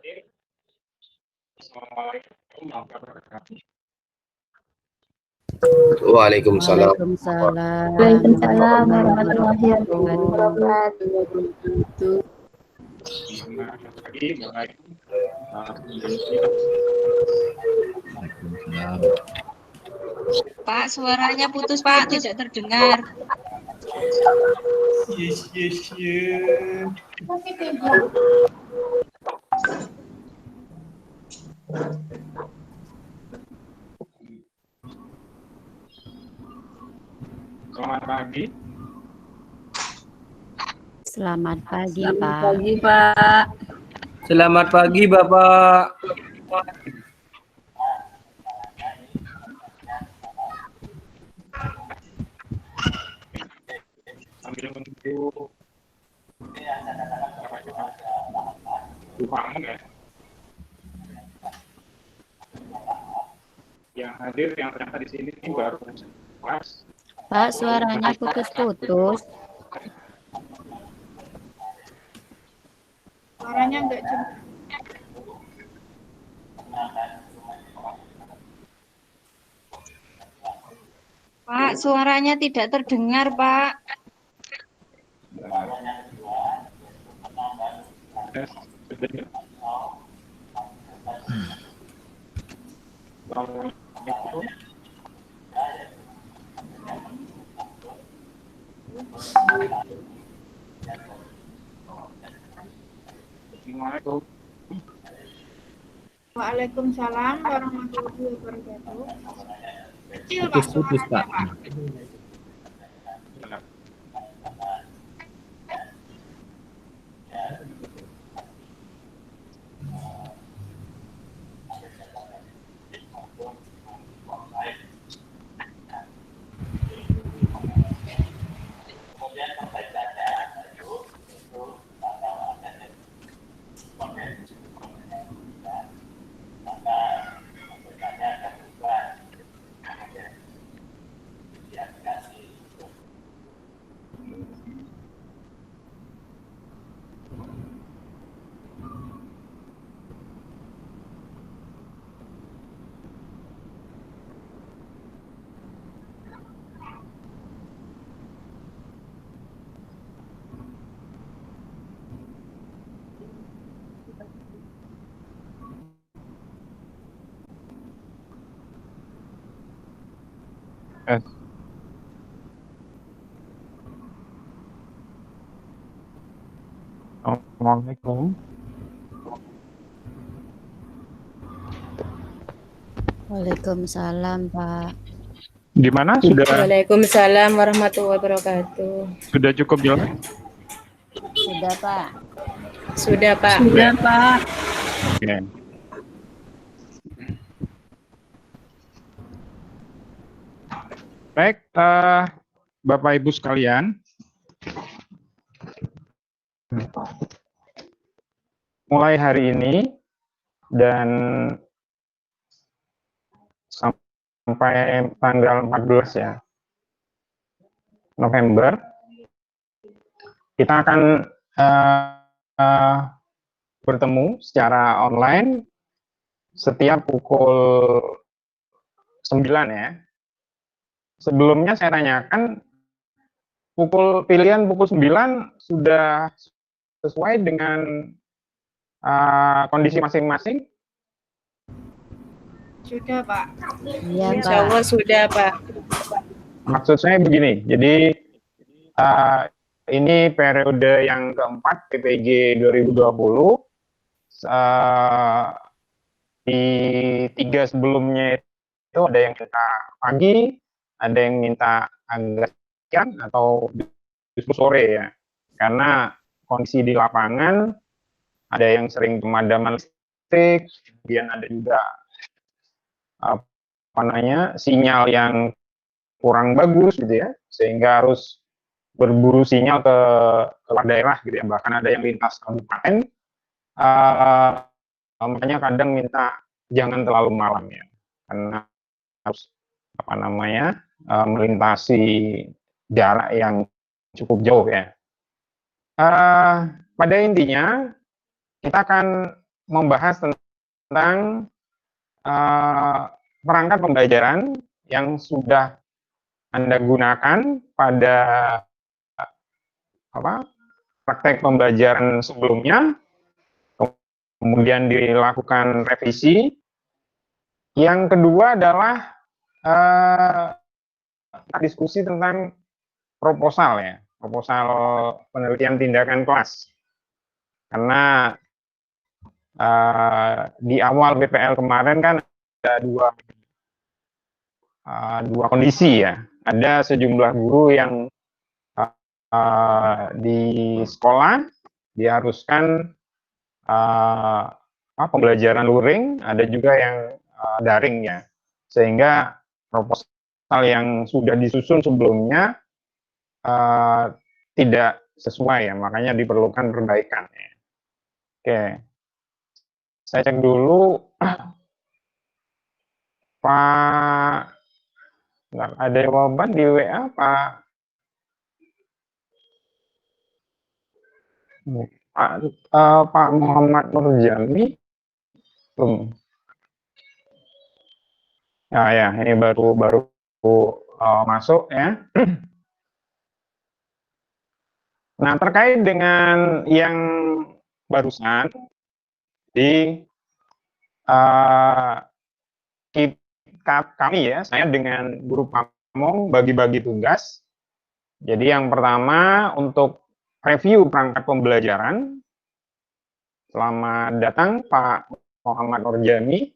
Assalamualaikum warahmatullahi wabarakatuh. Waalaikumsalam. Waalaikumsalam warahmatullahi wabarakatuh. Selamat pagi, baik. Pak, suaranya putus Pak, tidak terdengar. Yes. Selamat pagi. Selamat pagi, Selamat Pak. pagi, Pak. Selamat pagi, Bapak. Sambil menunggu bangun ya. Yang hadir yang ternyata di sini baru kelas. Pak, suaranya putus-putus. Suaranya enggak jelas. Pak, suaranya tidak terdengar, Pak. Assalamualaikum. Assalamualaikum. Waalaikumsalam warahmatullahi wabarakatuh. Kecil, Pak, Putus-putus, Pak. Yes. Assalamualaikum. Waalaikumsalam, Pak. Gimana? Waalaikumsalam warahmatullahi wabarakatuh. Sudah cukup jelas? Sudah, Pak. Sudah, Pak. Sudah, Pak. Oke. Baik, Bapak Ibu sekalian, mulai hari ini dan sampai tanggal 14 ya, November, kita akan bertemu secara online setiap pukul 9 ya. Sebelumnya saya tanyakan, pilihan pukul 9 sudah sesuai dengan kondisi masing-masing? Sudah, Pak. Iya, Insya Pak. Allah sudah, Pak. Maksud saya begini, jadi ini periode yang keempat PPG 2020, di 3 sebelumnya itu ada yang minta pagi, ada yang minta agak siang atau justru sore ya, karena kondisi di lapangan ada yang sering pemadaman listrik, kemudian ada juga sinyal yang kurang bagus gitu ya, sehingga harus berburu sinyal ke luar daerah gitu ya, bahkan ada yang lintas kabupaten, makanya kadang minta jangan terlalu malam ya, karena harus melintasi jarak yang cukup jauh ya. Pada intinya kita akan membahas tentang perangkat pembelajaran yang sudah Anda gunakan pada praktek pembelajaran sebelumnya, kemudian dilakukan revisi. Yang kedua adalah diskusi tentang proposal ya, proposal penelitian tindakan kelas. Karena di awal BPL kemarin kan ada dua kondisi ya. Ada sejumlah guru yang di sekolah diharuskan pembelajaran luring, ada juga yang daring ya, sehingga proposal yang sudah disusun sebelumnya tidak sesuai ya, makanya diperlukan perbaikan ya. Oke, saya cek dulu Pak, ada jawaban di WA Pak. Pak Muhammad Nurjani belum. Ya, ini baru masuk ya. Nah, terkait dengan yang barusan di kami ya, saya dengan Guru Pamong bagi-bagi tugas. Jadi yang pertama untuk review perangkat pembelajaran. Selamat datang Pak Muhammad Nurjani.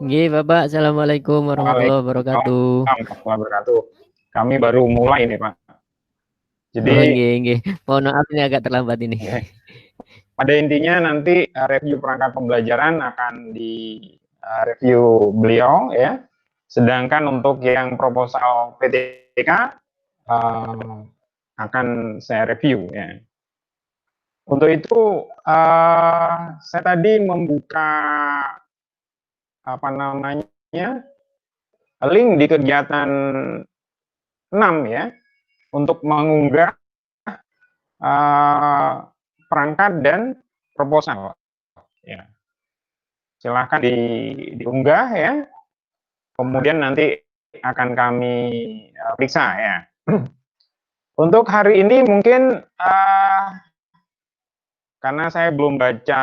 Nggih, Bapak. Assalamualaikum warahmatullahi wabarakatuh. Warahmatullahi wabarakatuh. Kami baru mulai nih, Pak. Jadi, nggih. Mohon maaf ini agak terlambat ini. Pada intinya nanti review perangkat pembelajaran akan di review beliau ya. Sedangkan untuk yang proposal PTK akan saya review ya. Untuk itu saya tadi membuka link di kegiatan 6 ya, untuk mengunggah perangkat dan proposal ya. Silahkan diunggah ya, kemudian nanti akan kami periksa ya. Untuk hari ini mungkin karena saya belum baca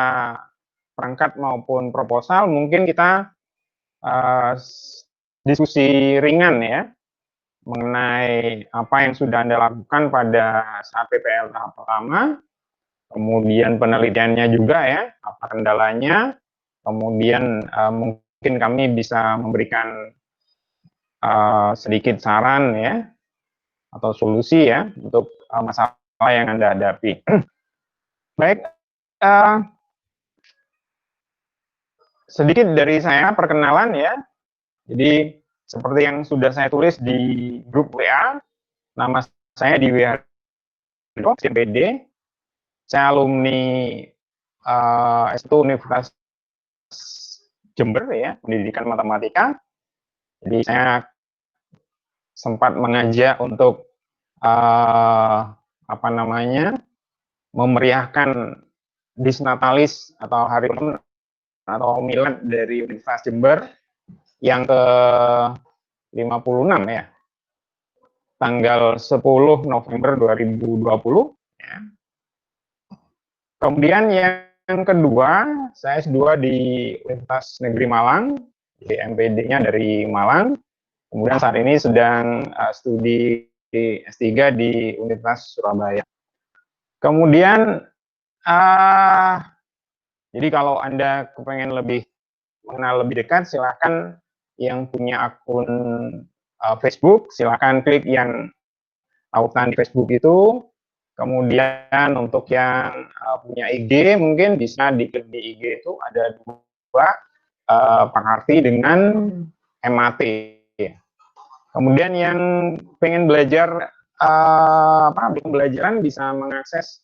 perangkat maupun proposal, mungkin kita diskusi ringan ya, mengenai apa yang sudah Anda lakukan pada saat PPL tahap pertama, kemudian penelitiannya juga ya, apa kendalanya, kemudian mungkin kami bisa memberikan sedikit saran ya, atau solusi ya, untuk masalah yang Anda hadapi. Baik, sedikit dari saya perkenalan ya. Jadi seperti yang sudah saya tulis di grup WA, nama saya di WA CPD, saya alumni S1 Universitas Jember ya, pendidikan matematika. Jadi saya sempat mengajak untuk memeriahkan Disnatalis atau hari ulang atau milad dari Universitas Jember yang ke-56 ya, tanggal 10 November 2020 ya. Kemudian yang kedua, saya S2 di Universitas Negeri Malang, di MPD-nya dari Malang. Kemudian saat ini sedang studi S3 di Universitas Surabaya. Kemudian jadi kalau Anda kepengen mengenal lebih dekat, silakan yang punya akun Facebook, silakan klik yang tautan di Facebook itu. Kemudian untuk yang punya IG, mungkin bisa diklik di IG itu ada 2 Pak Harti dengan MAT. Kemudian yang pengen belajar pembelajaran bisa mengakses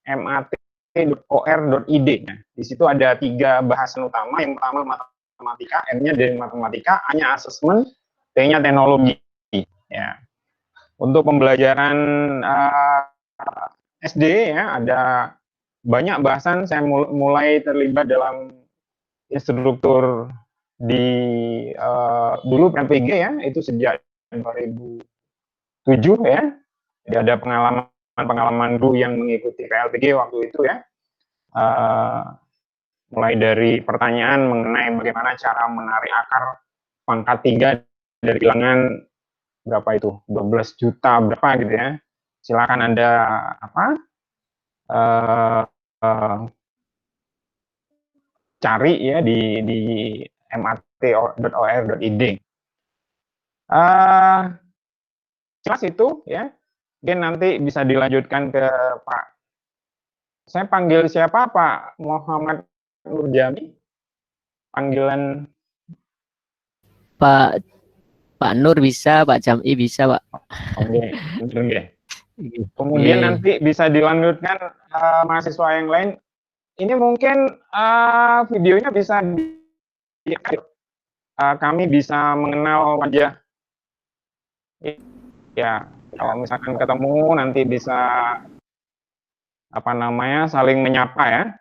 mat.or.id. Nah, di situ ada 3 bahasan utama. Yang pertama matematika, M-nya dari matematika, A-nya asesmen, T-nya teknologi. Ya. Untuk pembelajaran SD ya ada banyak bahasan saya mulai terlibat dalam instruktur di dulu PMPG ya, itu sejak 2007 ya. Jadi ada pengalaman dulu yang mengikuti PLPG waktu itu ya. Mulai dari pertanyaan mengenai bagaimana cara menarik akar pangkat 3 dari bilangan berapa itu, 12 juta berapa gitu ya. Silakan Anda cari ya di mat.or.id. Jelas itu ya. Mungkin nanti bisa dilanjutkan ke Pak. Saya panggil siapa, Pak Muhammad Nurjami? Panggilan Pak Nur bisa, Pak Jam'i bisa, Pak. Oke. Kemudian nanti bisa dilanjutkan mahasiswa yang lain. Ini mungkin videonya bisa kami bisa mengenal wajah. Ya, kalau misalkan ketemu nanti bisa saling menyapa ya.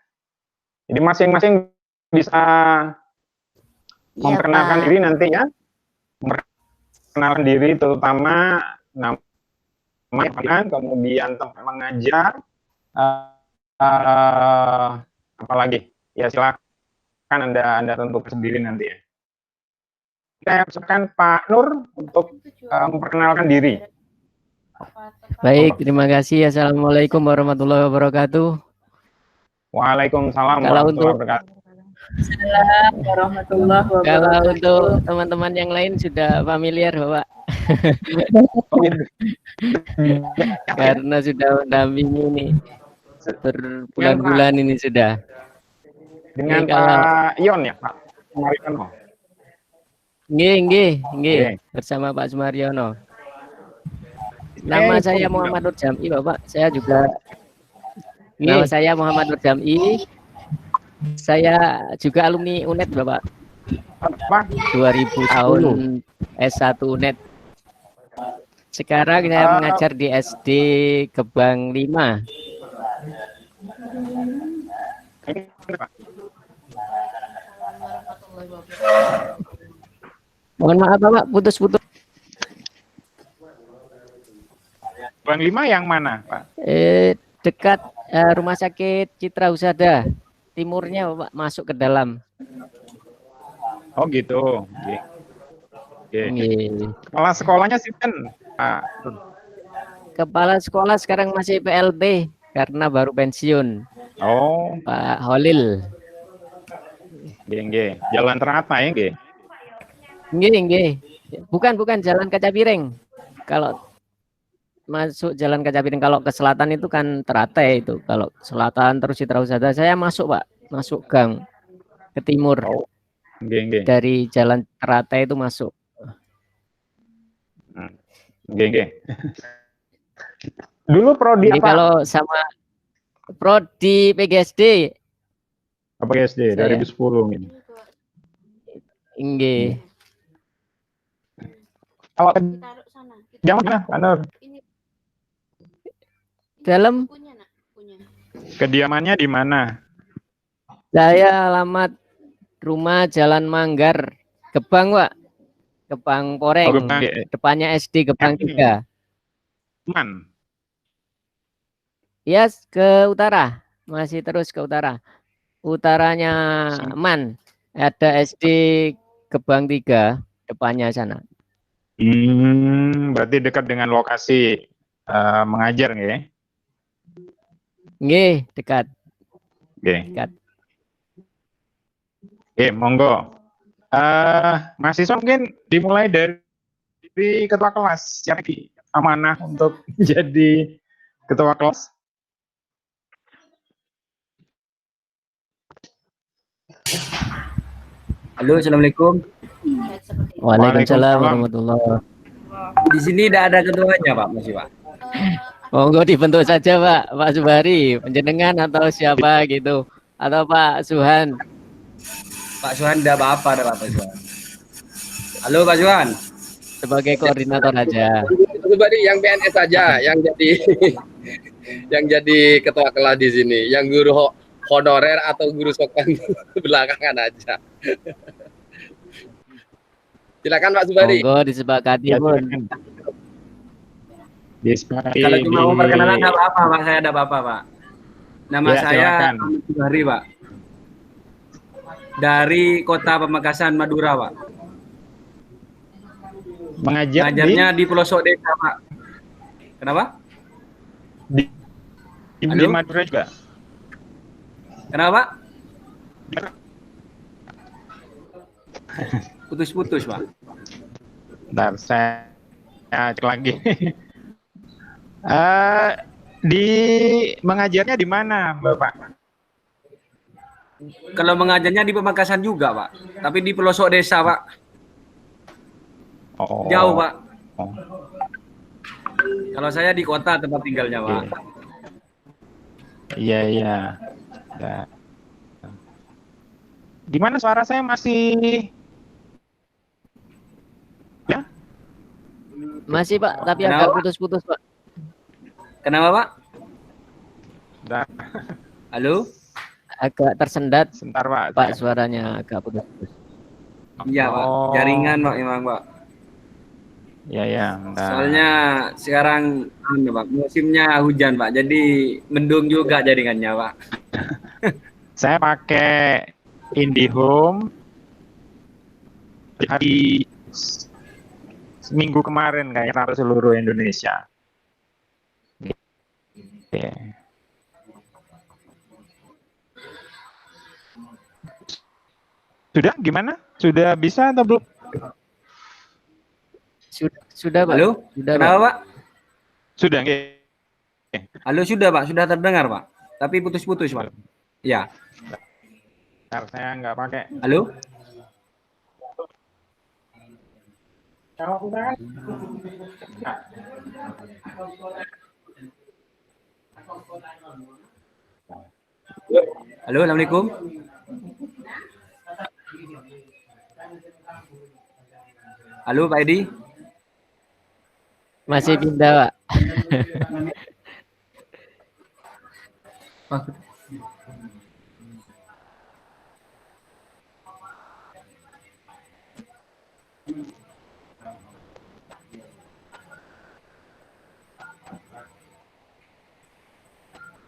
Jadi masing-masing bisa memperkenalkan diri nanti ya. Memperkenalkan diri terutama namanya, kemudian tempat mengajar, apalagi ya silakan Anda tentukan sendiri nanti ya. Saya persilakan Pak Nur untuk memperkenalkan diri. Baik, terima kasih. Assalamualaikum warahmatullahi wabarakatuh. Waalaikumsalam Kalau warahmatullahi wabarakatuh. Assalamualaikum warahmatullahi wabarakatuh. Kalau untuk teman-teman yang lain sudah familiar, Bapak. Karena sudah mendampingi ini berbulan-bulan ini sudah. Dengan Ini kalau Pak Ion ya, Pak Sumaryono. Nggih, bersama Pak Sumaryono. Nama saya Muhammad Nur Jam'i, Bapak. Saya juga nama saya Muhammad Nur Jam'i. Saya juga alumni UNED, Bapak. Apa? 2000 tahun S1 UNED. Sekarang saya mengajar di SD Gebang 5. Mohon maaf Bapak, putus-putus. Gebang 5 yang mana, Pak? Dekat Rumah Sakit Citra Husada. Timurnya Bapak, masuk ke dalam. Oh gitu. Oke. Nggih. Kepala sekolahnya sih kan, Pak. Kepala sekolah sekarang masih PLT karena baru pensiun. Oh, Pak Holil. nggih. Jalan Ternate ya, nggih. Nggih. Bukan Jalan Kaca Piring. Kalau masuk Jalan Kaca Piring, kalau ke selatan itu kan Ternate itu. Kalau selatan terus Citra Husada, saya masuk, Pak. Masuk gang ke timur. Oh, nggih. Dari Jalan Ternate itu masuk. Nggih. Dulu prodi Jadi apa? kalau sama prodi PGSD. Apa SD? 2010 gitu. Nggih. Kalau jam mana, Pak Nur? Dalam Kediamannya di mana? saya alamat rumah Jalan Manggar, Gebang, Pak. Gebang Poreng. Oh, Gebang. Depannya SD Gebang 3. Man. Yes, ke utara. Masih terus ke utara. Utaranya Man. Ada SD Gebang 3 depannya sana. Berarti dekat dengan lokasi mengajar nggih? Nggih, dekat. Nggih. Dekat. Oke, monggo. Mahasiswa mungkin dimulai dari ketua kelas. Siapa lagi amanah untuk jadi ketua kelas? Halo, assalamualaikum. Waalaikumsalam warahmatullahi wabarakatuh. Di sini tidak ada ketuanya, Pak, masih Pak. Monggo dibentuk saja, Pak Subari, penjenengan atau siapa gitu, atau Pak Suhan. Pak Suhan tidak apa-apa, ada Pak Suhan. Halo, Pak Suhan. Sebagai koordinator aja. Pribadi yang PNS saja yang jadi yang jadi ketua kelas di sini? Yang guru honorer atau guru sokan belakangan aja? Silakan Pak Subari. Monggo disepakati Ya, pun. silakan. Disepakati Kalau cuma mau di- perkenalan nggak apa-apa, Pak. Saya ada apa-apa, Pak. Nama Ya, saya silakan. Ahmad Subari, Pak. Dari Kota Pamekasan, Madura, Pak. mengajar Ngajarnya di pelosok desa, Pak. Kenapa? di Halo? Madura juga. Kenapa, Pak? Putus-putus, Pak. Bentar, saya cek lagi. Di mengajarnya di mana, Bapak? Kalau mengajarnya di Pamekasan juga, Pak. Tapi di pelosok desa, Pak. Oh. Jauh, Pak. Oh. Kalau saya di kota tempat tinggalnya, Pak. Iya, iya. Ya. Gimana suara saya masih? Ya, Masih Pak, tapi Kenapa? agak putus-putus Pak. Kenapa, Pak? bentar, Halo? Agak tersendat sebentar Pak. Pak, suaranya agak putus-putus. Iya, Pak. Oh. Jaringan, Pak, memang, Pak. Iya, iya. Bentar. Soalnya sekarang ini, Pak, musimnya hujan, Pak. Jadi mendung juga jaringannya, Pak. Saya pakai IndiHome hari minggu kemarin kayaknya seluruh Indonesia. Oke. Sudah gimana? Sudah bisa atau belum? Sudah Pak. Halo? Sudah Kenapa, Pak. Pak? Sudah nggih. Halo, sudah, Pak. Sudah terdengar, Pak. Tapi putus-putus, Pak. Ya. Bentar, saya nggak pakai. Halo? Halo, Assalamualaikum. Halo, Pak Edi. Masih pindah Pak.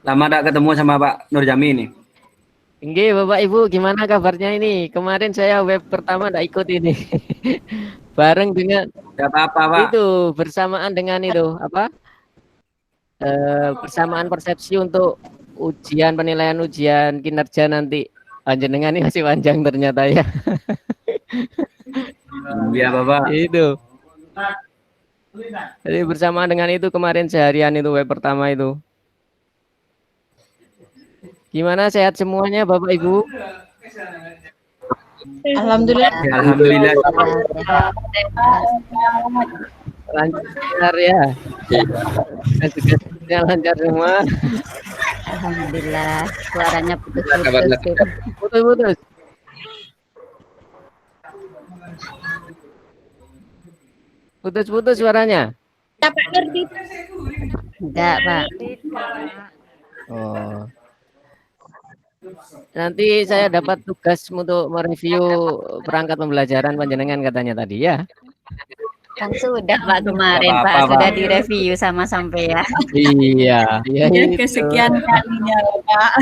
Lama tak ketemu sama Pak Nurjami nih. Nggih Bapak Ibu, gimana kabarnya ini? Kemarin saya web pertama nggak ikut ini. Bareng dengan Tidak apa-apa, Pak. itu bersamaan dengan itu apa? Persamaan persepsi untuk ujian penilaian ujian kinerja nanti. Panjenengan ini masih panjang ternyata ya. Iya, Bapak. Itu. Jadi bersamaan dengan itu kemarin seharian itu web pertama itu. Gimana, sehat semuanya Bapak Ibu? Alhamdulillah. Alhamdulillah. Lancar ya. Tugasnya lancar semua. Alhamdulillah. Suaranya Kabarnya. putus-putus. Putus-putus. Putus-putus suaranya. Enggak, Pak. Oh. Nanti saya dapat tugas untuk mereview perangkat pembelajaran panjenengan katanya tadi ya. Kan sudah Pak kemarin, Nggak Pak. apa-apa, Sudah Pak. direview sama sampean. Iya, iya itu. Kesekian kalinya, Pak.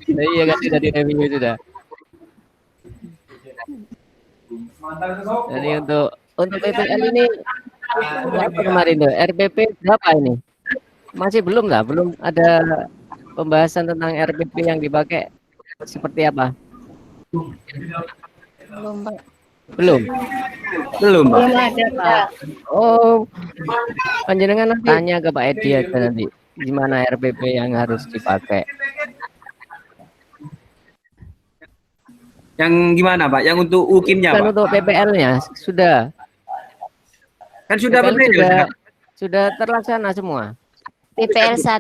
Iya kan sudah direview sudah. Jadi untuk PPL ini berapa kemarin tuh? RPP berapa ini? Masih belum lah, belum ada pembahasan tentang RPP yang dipakai seperti apa? Belum, Pak. Belum. Belum, Pak. Belum ada, Pak. Oh, panjenengan nanti tanya ke Pak Edi aja nanti gimana RPP yang harus dipakai. Yang gimana, Pak? Yang untuk UKIM-nya, Kan Pak? untuk PPL-nya sudah Kan sudah PPL berbeda. sudah terlaksana semua. PPL 1,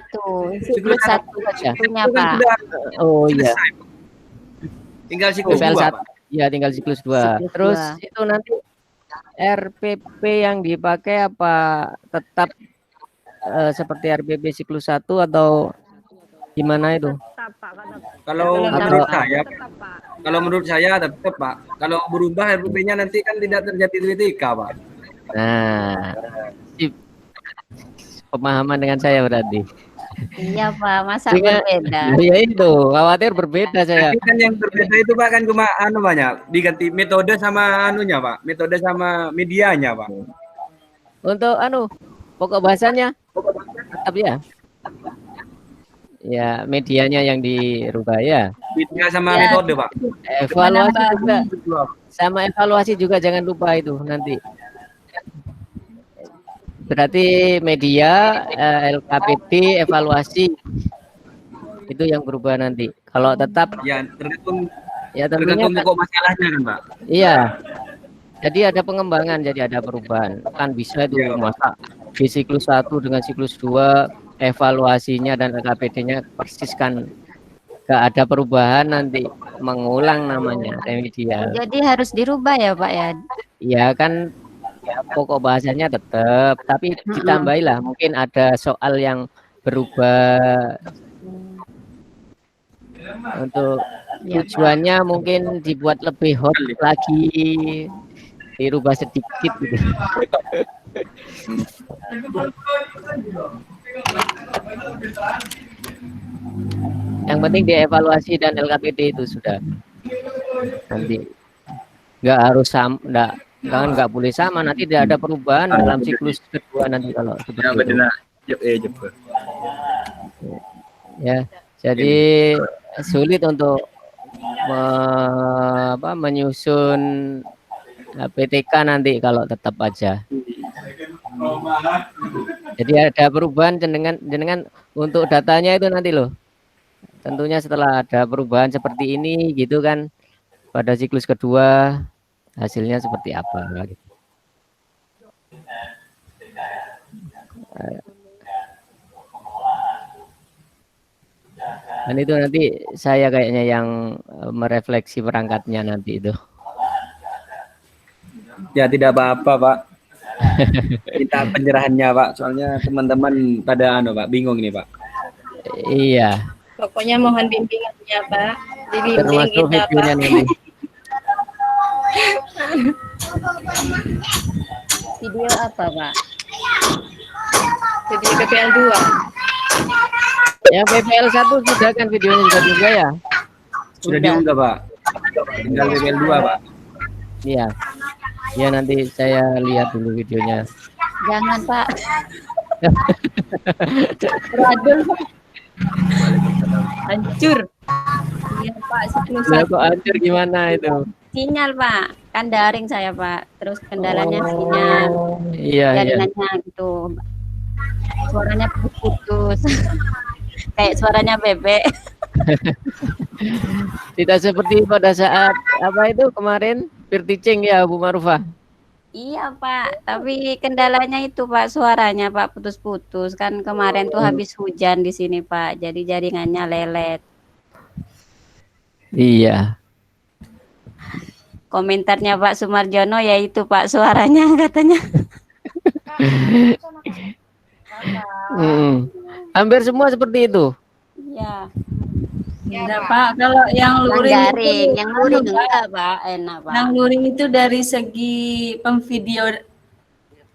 siklus 1 saja. punya, Itu kan Pak. sudah Oh iya, selesai, Pak. Tinggal siklus PPL 2, 1. Pak. Iya, tinggal siklus 2. Siklus Terus 2. itu nanti RPP yang dipakai apa tetap seperti RPP siklus 1 atau gimana itu? Kalau Atau- menurut saya, kalau menurut saya tetap Pak. Kalau berubah RPP-nya nanti kan tidak terjadi WTK Pak. Nah, sip. Pemahaman dengan saya berarti. Iya Pak, masa Sehingga- berbeda? Ya itu, khawatir berbeda saya. Tapi kan yang berbeda itu Pak kan cuma banyak diganti metode sama anunya Pak, metode sama medianya Pak. Untuk pokok bahasanya tetap ya. Ya, medianya yang dirubah ya. Media sama Ya. metode Pak. Evaluasi Menambah. juga. Sama evaluasi juga jangan lupa itu nanti. Berarti media, LKPD, evaluasi itu yang berubah nanti. Kalau tetap Ya tergantung ya tentunya tergantung pokok masalahnya kan Pak. iya. Jadi ada pengembangan, jadi ada perubahan. Kan bisa itu Iya. masa di siklus 1 dengan siklus 2 evaluasinya dan LKPD-nya persis kan gak ada perubahan, nanti mengulang namanya remedial. Jadi harus dirubah ya Pak ya? Ya kan pokok bahasanya tetap, tapi ditambahilah mungkin ada soal yang berubah untuk Ya, tujuannya mungkin dibuat lebih hot lagi, dirubah sedikit gitu. Yang penting dievaluasi dan LKPD itu sudah nanti nggak harus sama, nggak boleh sama, nanti tidak ada perubahan dalam siklus kedua nanti kalau seperti itu. Ya, jadi sulit untuk menyusun PTK nanti kalau tetap aja. Jadi ada perubahan jenengan untuk datanya itu nanti loh. Tentunya setelah ada perubahan seperti ini gitu kan, pada siklus kedua hasilnya seperti apa gitu. Dan itu nanti saya kayaknya yang merefleksi perangkatnya nanti itu. Ya tidak apa-apa Pak. Kita penyerahannya Pak. Soalnya teman-teman pada Pak bingung ini Pak. Iya. Pokoknya mohon bimbingannya Pak. Dibimbing Termasuk kita Pak. videonya nanti. video apa Pak? Jadi PPL 2. Yang PPL 1 sudah kan videonya juga ya? Sudah diunggah Pak. Tinggal PPL 2 Pak. Iya. Ya nanti saya lihat dulu videonya. Jangan Pak. Radul. Hancur. Iya Pak, siklus Lah 1. kok hancur gimana itu? Sinyal Pak, kan daring saya Pak. Terus kendalanya sinyal, Iya, iya. jaringannya gitu. Suaranya putus. Kayak suaranya bebek. Tidak seperti pada saat apa itu kemarin peer teaching ya Bu Marufah. Iya Pak, tapi kendalanya itu Pak, suaranya Pak putus-putus. Kan kemarin tuh habis hujan di sini Pak, jadi jaringannya lelet. Iya. Komentarnya Pak Sumarjono yaitu Pak suaranya katanya. Hampir semua seperti itu. Iya. Enggak Pak, kalau yang Yang luring daring, itu yang luring anu, Pak. enggak Pak, enak Pak. Yang luring itu dari segi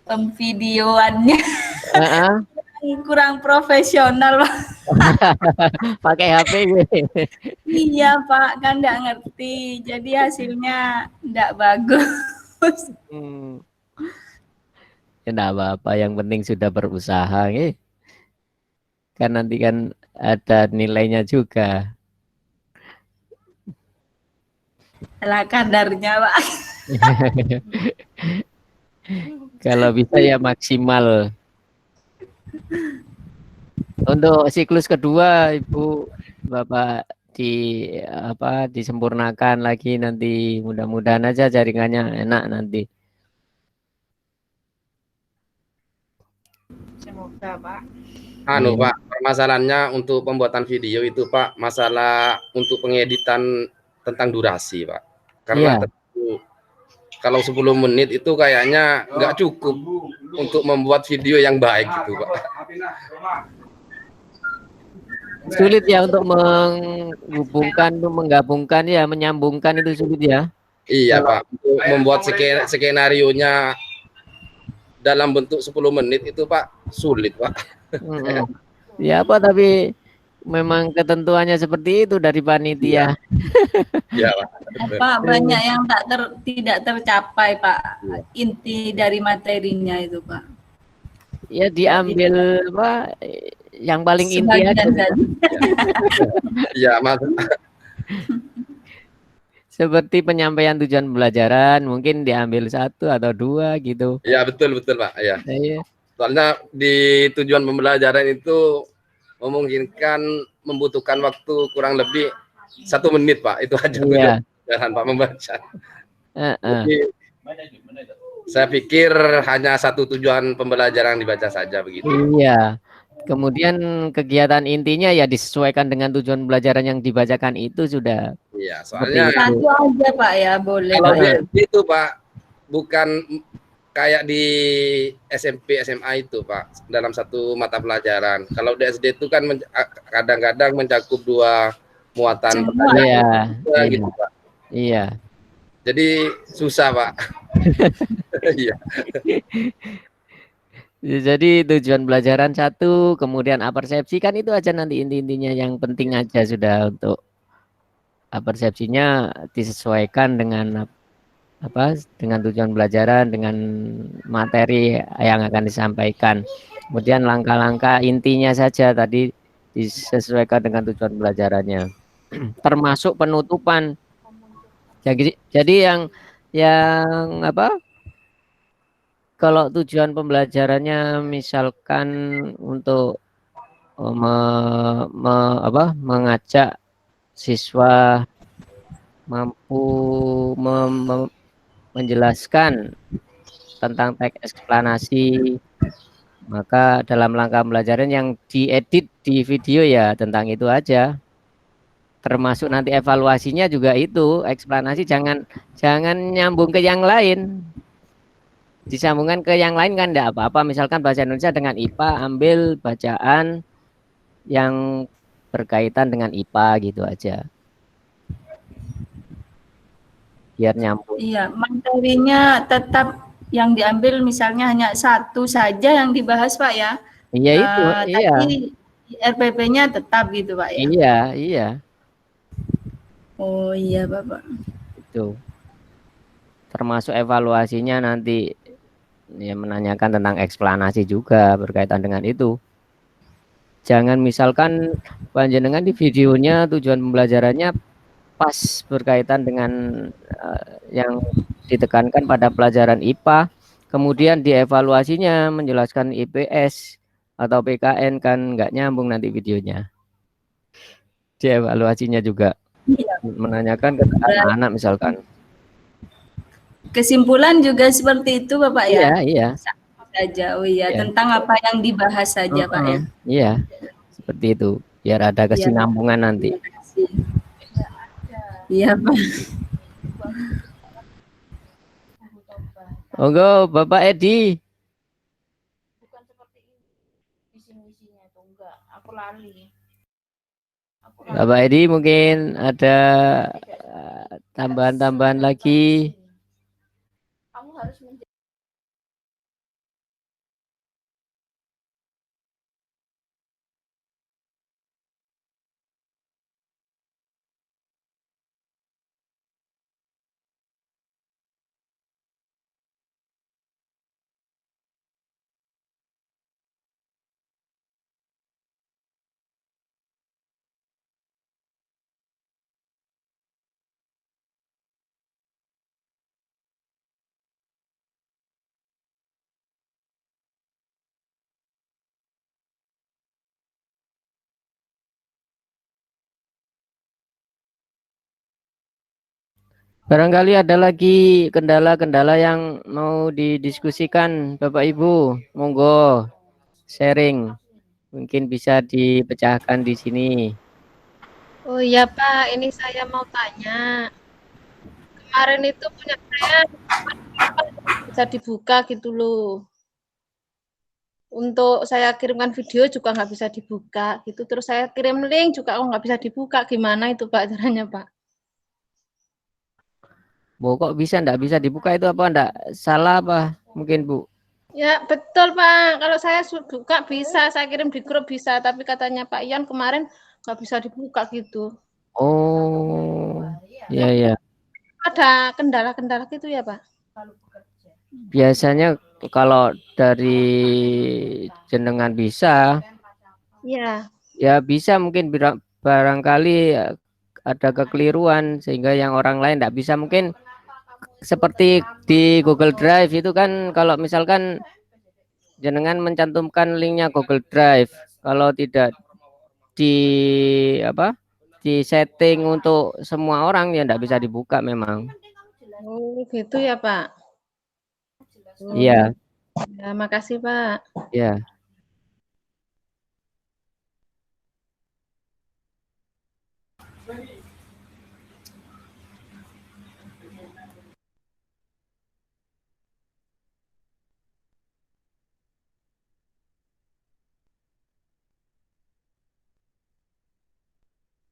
pemvideoannya Heeh. kurang profesional Pak. Pakai HP gitu. Iya Pak, kan nggak ngerti, jadi hasilnya nggak bagus. Ya enggak apa-apa, yang penting sudah berusaha nih. Kan nanti kan ada nilainya juga. Lah kadarnya Pak. Kalau bisa ya maksimal. Untuk siklus kedua Ibu Bapak disempurnakan lagi nanti, mudah-mudahan aja jaringannya enak nanti. Semoga Pak. Pak, permasalahannya untuk pembuatan video itu Pak, masalah untuk pengeditan tentang durasi Pak. Karena Iya. tentu kalau 10 menit itu kayaknya nggak cukup untuk membuat video yang baik gitu Pak. Sulit ya untuk menghubungkan, untuk menggabungkan ya, menyambungkan itu sulit ya. Iya Pak, untuk membuat skenario-nya dalam bentuk 10 menit itu Pak sulit Pak. Ya apa, tapi memang ketentuannya seperti itu dari panitia. Iya Pak. Pak, banyak yang tidak tercapai Pak, inti dari materinya itu Pak. Ya diambil apa yang paling inti aja. Sebagian saja. Iya Mas. Seperti penyampaian tujuan pembelajaran mungkin diambil 1 atau 2 gitu. Iya betul Pak ya. Iya. Soalnya di tujuan pembelajaran itu memungkinkan membutuhkan waktu kurang lebih 1 menit Pak, itu aja tujuan pembelajaran Pak membaca. Jadi, saya pikir hanya 1 tujuan pembelajaran dibaca saja begitu. Iya. Kemudian kegiatan intinya ya disesuaikan dengan tujuan pembelajaran yang dibacakan itu sudah. Iya, soalnya satu aja Pak ya, boleh kalau Pak ya. itu Pak bukan kayak di SMP SMA itu Pak dalam 1 mata pelajaran. Kalau di SD itu kan kadang-kadang mencakup 2 muatan pelajaran. Iya. Gitu Pak. Iya. Jadi susah Pak. Iya. Jadi tujuan pelajaran 1, kemudian apersepsi kan itu aja nanti inti-intinya, yang penting aja sudah untuk apersepsinya disesuaikan dengan apa, dengan tujuan pelajaran, dengan materi yang akan disampaikan. Kemudian langkah-langkah intinya saja tadi disesuaikan dengan tujuan pelajarannya. Termasuk penutupan. Jadi yang apa? Kalau tujuan pembelajarannya misalkan untuk mengajak siswa mampu menjelaskan tentang teks eksplanasi, maka dalam langkah pembelajaran yang diedit di video ya tentang itu aja. Termasuk nanti evaluasinya juga itu, eksplanasi jangan nyambung ke yang lain. Disambungkan ke yang lain kan enggak apa-apa, misalkan bahasa Indonesia dengan IPA, ambil bacaan yang berkaitan dengan IPA gitu aja. Biar nyambung. Iya, materinya tetap yang diambil misalnya hanya 1 saja yang dibahas Pak ya. Iya itu, iya. Tapi RPP-nya tetap gitu Pak ya. Iya, iya. Oh iya Bapak. Itu. Termasuk evaluasinya nanti ya menanyakan tentang eksplanasi juga berkaitan dengan itu. Jangan misalkan panjenengan di videonya tujuan pembelajarannya pas berkaitan dengan yang ditekankan pada pelajaran IPA, kemudian dievaluasinya menjelaskan IPS atau PKN, kan nggak nyambung nanti videonya. Dievaluasinya juga menanyakan ke anak-anak misalkan. Kesimpulan juga seperti itu Bapak ya. Iya. Saja. Oh iya, tentang apa yang dibahas saja Pak ya. Iya. Seperti itu. Biar ada kesinambungan nanti. Iya Pak. Monggo Bapak Edi. Bukan seperti ini. Visi-misinya itu enggak. Aku lali. Bapak Edi mungkin ada tambahan-tambahan lagi. Kamu harus Barangkali ada lagi kendala-kendala yang mau didiskusikan Bapak Ibu. Monggo sharing. Mungkin bisa dipecahkan di sini. Oh iya Pak, ini saya mau tanya. kemarin itu punya saya bisa dibuka gitu loh. Untuk saya kirimkan video juga nggak bisa dibuka gitu. Terus saya kirim link juga nggak bisa dibuka. Gimana itu Pak caranya Pak? Bu, kok bisa enggak bisa dibuka itu apa enggak salah apa mungkin Bu? Ya betul Pak. Kalau saya buka bisa, saya kirim di grup bisa. Tapi katanya Pak Ian kemarin nggak bisa dibuka gitu. Oh, ya ya. Ada kendala-kendala gitu ya Pak? Biasanya kalau dari jenengan bisa, Iya. ya bisa mungkin barangkali ada kekeliruan sehingga yang orang lain enggak bisa, mungkin seperti di Google Drive itu kan kalau misalkan jenengan mencantumkan linknya Google Drive, kalau tidak di apa di setting untuk semua orang ya enggak bisa dibuka memang. Oh gitu ya Pak. Iya. Ya, makasih Pak. Ya.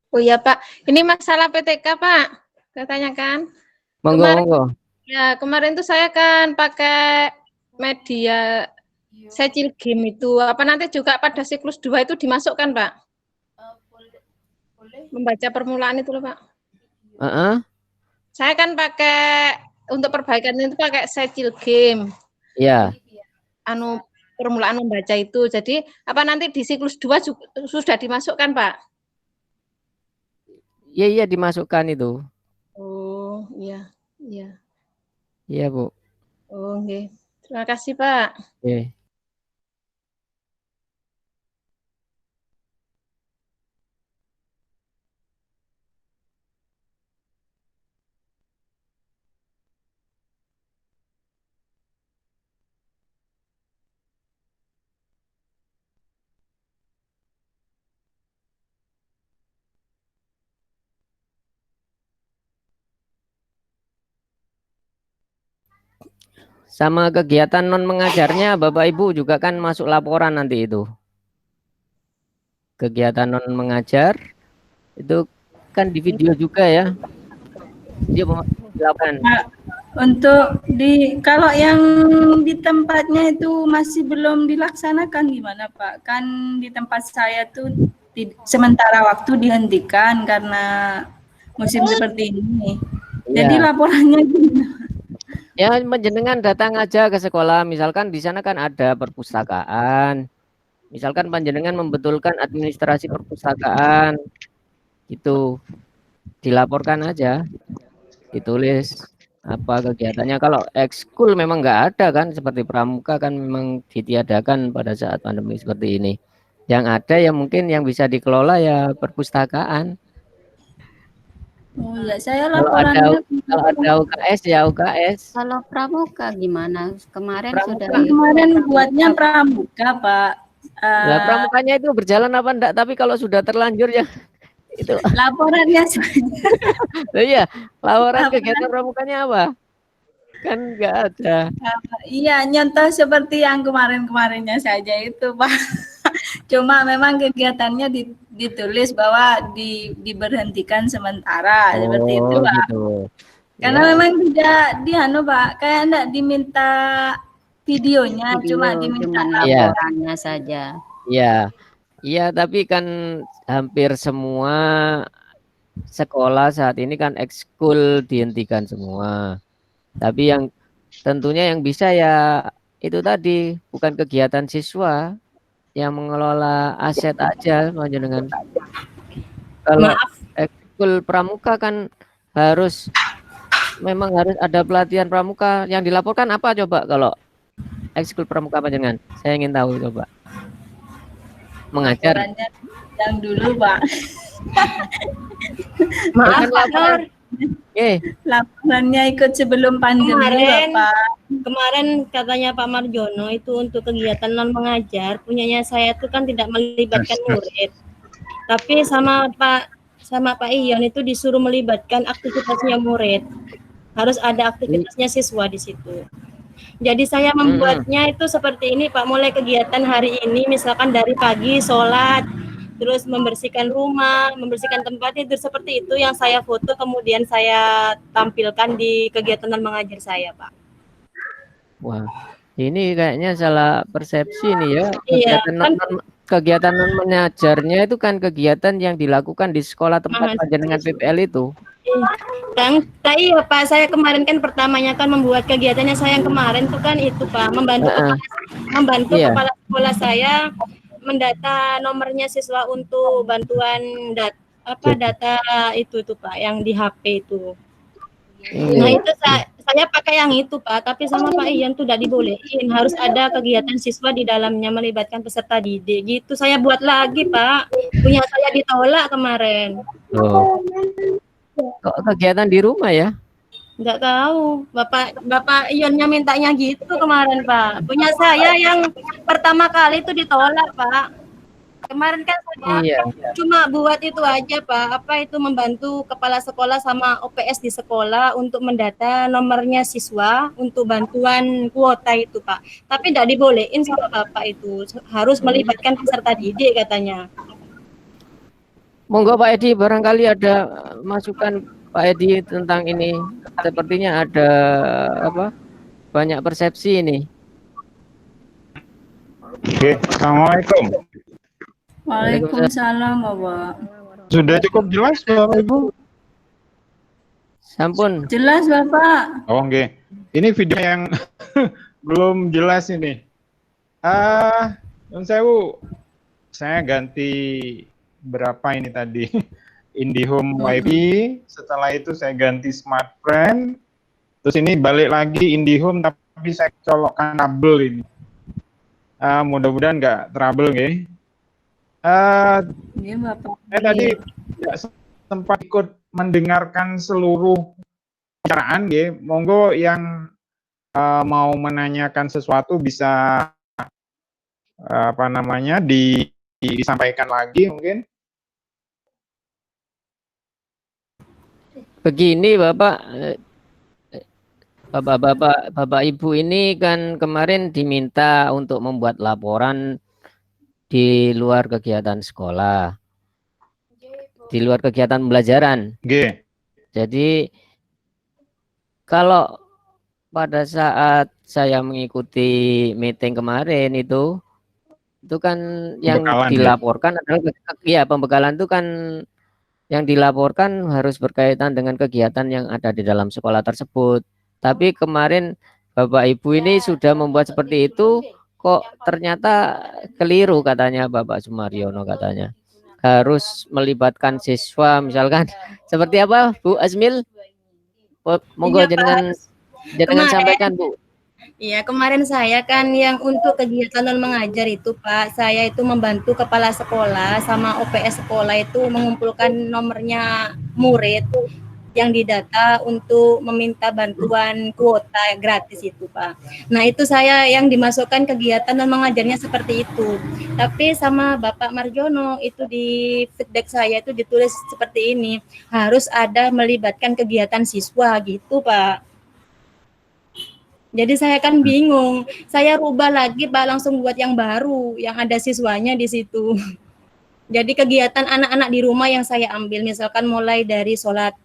Oh iya Pak, ini masalah PTK Pak, saya tanyakan. Monggo, Kemarin, monggo. ya kemarin tuh saya kan pakai media secil game itu, apa nanti juga pada siklus 2 itu dimasukkan Pak? Membaca permulaan itu loh Pak. Saya kan pakai untuk perbaikan itu pakai secil game. Iya. Anu permulaan membaca itu. Jadi apa nanti di siklus 2 sudah dimasukkan Pak? Iya iya dimasukkan itu. Oh iya iya. Iya Bu. Oh oke. Terima kasih Pak. Oke. Sama kegiatan non mengajarnya Bapak Ibu juga kan masuk laporan nanti itu. Kegiatan non mengajar itu kan di video juga ya. Dia dilakukan. Untuk kalau yang di tempatnya itu masih belum dilaksanakan gimana Pak? Kan di tempat saya tuh sementara waktu dihentikan karena musim seperti ini. Jadi laporannya gimana? Ya panjenengan datang aja ke sekolah, misalkan di sana kan ada perpustakaan. Misalkan panjenengan membetulkan administrasi perpustakaan. Itu dilaporkan aja. Ditulis apa kegiatannya. Kalau ekskul memang nggak ada kan, seperti pramuka kan memang ditiadakan pada saat pandemi seperti ini. Yang ada ya mungkin yang bisa dikelola ya perpustakaan. Oh iya, saya laporannya kalau ada UKS ya UKS. Kalau pramuka gimana? Kemarin kemarin buatnya pramuka Pak. Nah, pramukanya itu berjalan apa enggak? Tapi kalau sudah terlanjur ya itu laporannya saja. Iya, laporan kegiatan pramukanya apa? Kan enggak ada. Iya, nyontoh seperti yang kemarin-kemarinnya saja itu Pak. Cuma memang kegiatannya ditulis bahwa diberhentikan sementara seperti itu Pak. Gitu. Karena memang tidak Pak, kayak enggak diminta videonya, cuma diminta laporannya saja. Iya. Iya, tapi kan hampir semua sekolah saat ini kan ekskul dihentikan semua. Tapi yang tentunya yang bisa ya itu tadi, bukan kegiatan siswa, yang mengelola aset aja dengan. Kalau ekskul pramuka kan memang harus ada pelatihan pramuka. Yang dilaporkan apa coba kalau ekskul pramuka panjenengan? Saya ingin tahu coba. Mengajar. Yang dulu Pak. Maaf Pak Nur. Laporannya ikut sebelum pandemi Pak. Kemarin katanya Pak Marjono itu untuk kegiatan non mengajar punyanya saya itu kan tidak melibatkan murid. Tapi sama Pak Ion itu disuruh melibatkan aktivitasnya murid. Harus ada aktivitasnya siswa di situ. Jadi saya membuatnya itu seperti ini Pak, mulai kegiatan hari ini misalkan dari pagi sholat, terus membersihkan rumah, membersihkan tempat tidur, seperti itu yang saya foto kemudian saya tampilkan di kegiatan non mengajar saya Pak. Wah, ini kayaknya salah persepsi nih ya. Iya, Kegiatan non mengajarnya itu kan kegiatan yang dilakukan di sekolah tempat panjenengan PPL itu. Iya Pak, saya kemarin kan pertamanya kan membuat kegiatannya saya yang kemarin tuh kan itu Pak, membantu kepala sekolah saya mendata nomornya siswa untuk bantuan data itu tuh Pak, yang di HP itu. Nah itu saya pakai yang itu Pak, tapi sama Pak Ian tuh tidak dibolehin, harus ada kegiatan siswa di dalamnya melibatkan peserta didik gitu. Saya buat lagi Pak, punya saya ditolak kemarin. Oh. Kok kegiatan di rumah ya? Nggak tahu, Bapak Ionnya mintanya gitu kemarin Pak. Punya saya yang pertama kali itu ditolak Pak. Kemarin kan saya cuma buat itu aja Pak, apa itu membantu kepala sekolah sama OPS di sekolah untuk mendata nomornya siswa untuk bantuan kuota itu Pak. Tapi tidak dibolehin sama Bapak itu, harus melibatkan peserta didik katanya. Monggo Pak Edi, barangkali ada masukan Pak Edi tentang ini. Sepertinya ada banyak persepsi ini. Oke, Assalamualaikum. Waalaikumsalam Bapak. Sudah cukup jelas Bapak Ibu? Sampun. Jelas Bapak. Oh, oke. Ini video yang belum jelas ini. Saya ganti berapa ini tadi? IndiHome WiFi, setelah itu saya ganti SmartFriend, terus ini balik lagi IndiHome tapi saya colokkan kabel ini. Mudah-mudahan nggak trouble nggih. Saya tadi tidak sempat ikut mendengarkan seluruh pembicaraan nggih. Monggo yang mau menanyakan sesuatu bisa disampaikan lagi mungkin. Begini Bapak Ibu ini kan kemarin diminta untuk membuat laporan di luar kegiatan sekolah, di luar kegiatan pembelajaran. Jadi kalau pada saat saya mengikuti meeting kemarin itu kan yang dilaporkan adalah pembekalan itu kan yang dilaporkan harus berkaitan dengan kegiatan yang ada di dalam sekolah tersebut. Tapi kemarin Bapak Ibu ini sudah membuat seperti itu, kok ternyata keliru katanya Bapak Sumaryono katanya. Harus melibatkan siswa misalkan. Seperti apa Bu Asmil? Monggo jenengan sampaikan Bu. Iya, kemarin saya kan yang untuk kegiatan non mengajar itu Pak, saya itu membantu kepala sekolah sama OPS sekolah itu mengumpulkan nomornya murid yang didata untuk meminta bantuan kuota gratis itu Pak. Nah itu saya yang dimasukkan kegiatan non mengajarnya seperti itu. Tapi sama Bapak Marjono itu di feedback saya itu ditulis seperti ini, harus ada melibatkan kegiatan siswa gitu Pak. Jadi saya kan bingung, saya rubah lagi Pak, langsung buat yang baru, yang ada siswanya di situ. Jadi kegiatan anak-anak di rumah yang saya ambil, misalkan mulai dari sholat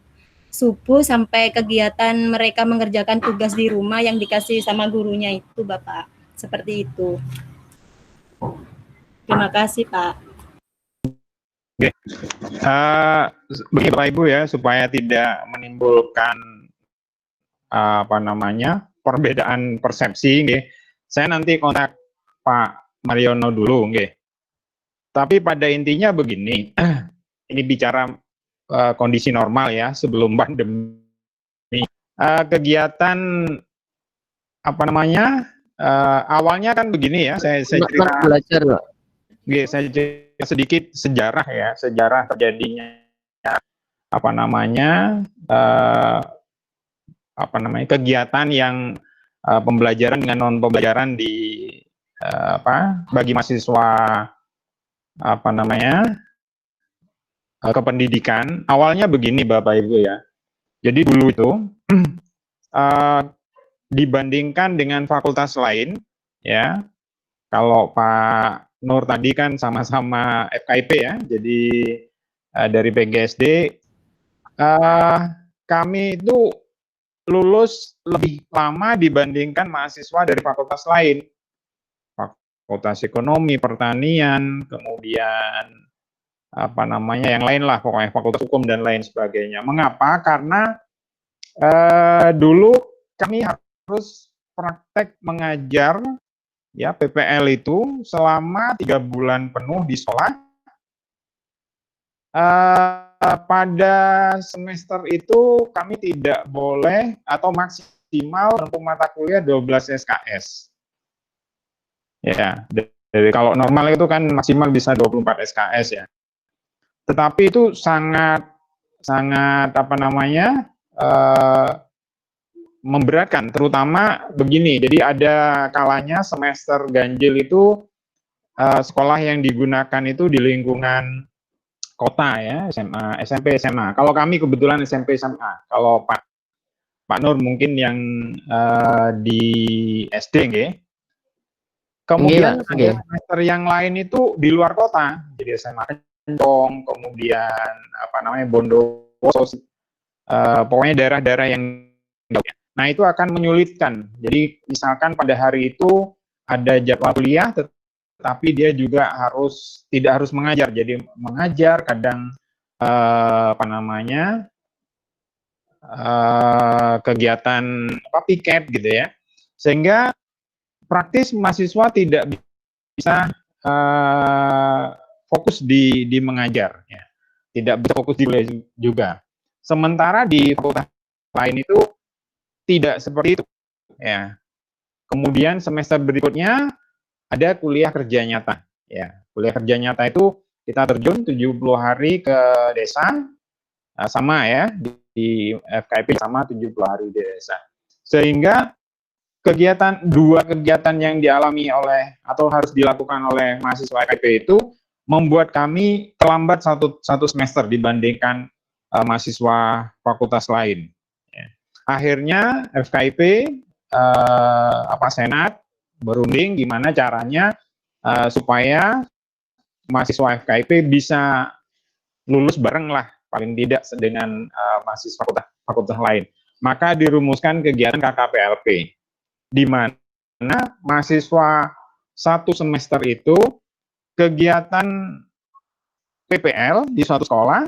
subuh sampai kegiatan mereka mengerjakan tugas di rumah yang dikasih sama gurunya itu Bapak, seperti itu. Terima kasih Pak. Oke. Begini Bapak Ibu ya, supaya tidak menimbulkan perbedaan persepsi, nggih. Saya nanti kontak Pak Mariono dulu, nggih. Tapi pada intinya begini, ini bicara kondisi normal ya sebelum pandemi. Kegiatan awalnya kan begini ya, saya cerita nggih, saya cerita sedikit sejarah ya, sejarah terjadinya kegiatan yang pembelajaran dengan non pembelajaran di bagi mahasiswa kependidikan. Awalnya begini Bapak Ibu ya. Jadi dulu itu dibandingkan dengan fakultas lain, ya. Kalau Pak Nur tadi kan sama-sama FKIP ya, jadi dari PGSD, kami itu lulus lebih lama dibandingkan mahasiswa dari fakultas lain. Fakultas Ekonomi, Pertanian, kemudian apa namanya yang lain lah, pokoknya Fakultas Hukum dan lain sebagainya. Mengapa? Karena dulu kami harus praktek mengajar ya PPL itu selama 3 bulan penuh di sekolah. Pada semester itu kami tidak boleh atau maksimal untuk mata kuliah 12 SKS. Ya, dari kalau normal itu kan maksimal bisa 24 SKS ya. Tetapi itu sangat apa namanya memberatkan, terutama begini. Jadi ada kalanya semester ganjil itu sekolah yang digunakan itu di lingkungan kota ya, SMA, SMP, SMA. Kalau kami kebetulan SMP, SMA. Kalau Pak Nur mungkin yang di SD, nggih. Kemudian semester yang lain itu di luar kota, jadi SMA Kencong, kemudian apa namanya Bondowoso, pokoknya daerah-daerah yang. Nah itu akan menyulitkan. Jadi misalkan pada hari itu ada jadwal kuliah, tetapi dia juga tidak harus mengajar. Jadi mengajar kadang apa namanya kegiatan piket gitu ya, sehingga praktis mahasiswa tidak bisa fokus di mengajar, ya. Tidak bisa fokus di kuliah juga. Sementara di fakultas lain itu tidak seperti itu, ya. Kemudian semester berikutnya ada kuliah kerja nyata, ya. Kuliah kerja nyata itu kita terjun 70 hari ke desa, sama ya di FKIP sama 70 hari di desa. Sehingga dua kegiatan yang dialami oleh atau harus dilakukan oleh mahasiswa FKIP itu membuat kami terlambat satu semester dibandingkan mahasiswa fakultas lain. Ya. Akhirnya FKIP Senat berunding gimana caranya supaya mahasiswa FKIP bisa lulus bareng lah paling tidak dengan mahasiswa fakultas lain. Maka dirumuskan kegiatan KKPLP, di mana mahasiswa satu semester itu kegiatan PPL di suatu sekolah,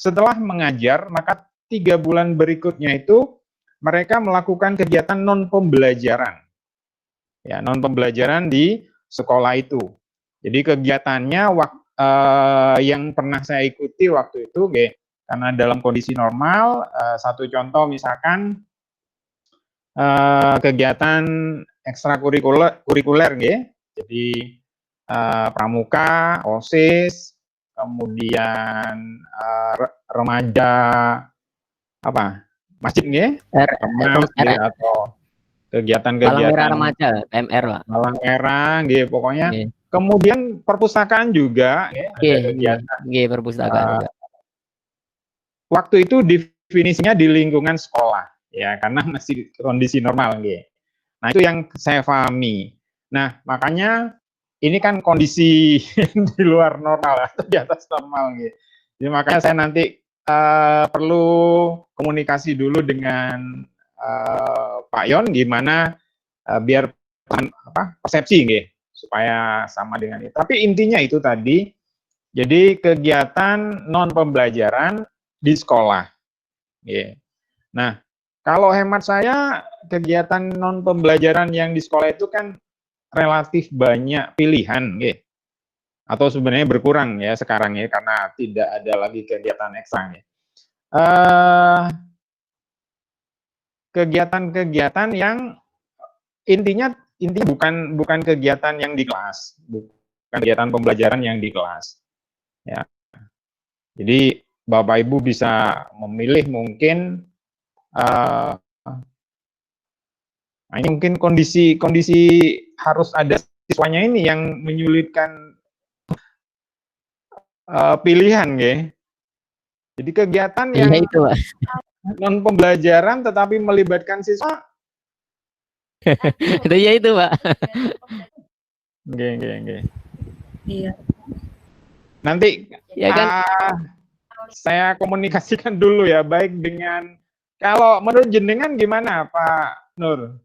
setelah mengajar maka 3 bulan berikutnya itu mereka melakukan kegiatan non pembelajaran, ya non pembelajaran di sekolah itu. Jadi kegiatannya yang pernah saya ikuti waktu itu, karena dalam kondisi normal, satu contoh misalkan kegiatan ekstrakurikuler, jadi pramuka, OSIS, kemudian remaja masjid, atau kegiatan-kegiatan Palang Merah Remaja, MR lah. Palang Merah, pokoknya. Kemudian perpustakaan juga, ada kegiatan. Perpustakaan juga. Waktu itu definisinya di lingkungan sekolah, ya karena masih kondisi normal, Nah itu yang saya pahami. Nah makanya ini kan kondisi di luar normal atau di atas normal, Jadi makanya saya nanti perlu komunikasi dulu dengan Pak Yon gimana biar persepsi, supaya sama dengan itu. Tapi intinya itu tadi, jadi kegiatan non pembelajaran di sekolah. Nah, kalau hemat saya kegiatan non pembelajaran yang di sekolah itu kan relatif banyak pilihan, atau sebenarnya berkurang ya sekarang ya karena tidak ada lagi kegiatan ekstra. Kegiatan-kegiatan yang intinya bukan kegiatan yang di kelas, bukan kegiatan pembelajaran yang di kelas. Ya. Jadi Bapak Ibu bisa memilih mungkin ini mungkin kondisi harus ada siswanya ini yang menyulitkan pilihan, Jadi kegiatan yang non pembelajaran tetapi melibatkan siswa. Itu ya itu, Pak. Oke. Iya. Nanti Ya kan? saya komunikasikan dulu ya, baik dengan, kalau menurut jenengan gimana Pak Nur?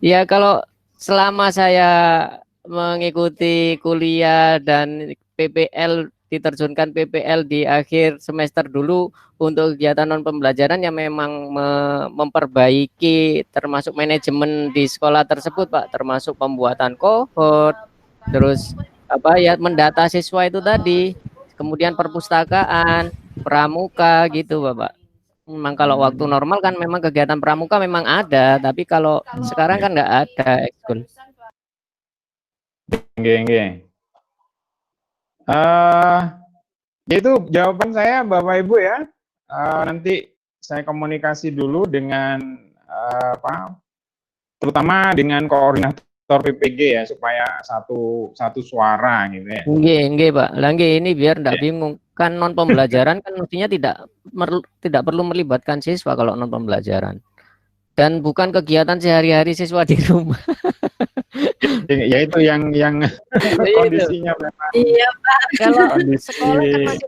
Ya kalau selama saya mengikuti kuliah dan PPL, diterjunkan PPL di akhir semester dulu untuk kegiatan non pembelajaran yang memang memperbaiki termasuk manajemen di sekolah tersebut, Pak, termasuk pembuatan cohort, terus apa ya, mendata siswa itu tadi, kemudian perpustakaan, pramuka gitu, Bapak. Memang kalau waktu normal kan memang kegiatan pramuka memang ada, tapi kalau sekarang kan nggak ada ekskul. Nggih. Itu jawaban saya Bapak Ibu ya. Nanti saya komunikasi dulu dengan terutama dengan koordinator PPG ya, supaya satu suara gitu ya. Nggih, Pak. Lah nggih, ini biar enggak bingung. Kan non pembelajaran kan mestinya tidak perlu melibatkan siswa kalau non pembelajaran. Dan bukan kegiatan sehari-hari siswa di rumah. Ya itu yang kondisinya memang. Iya, Pak. Kalau sekolah kan masih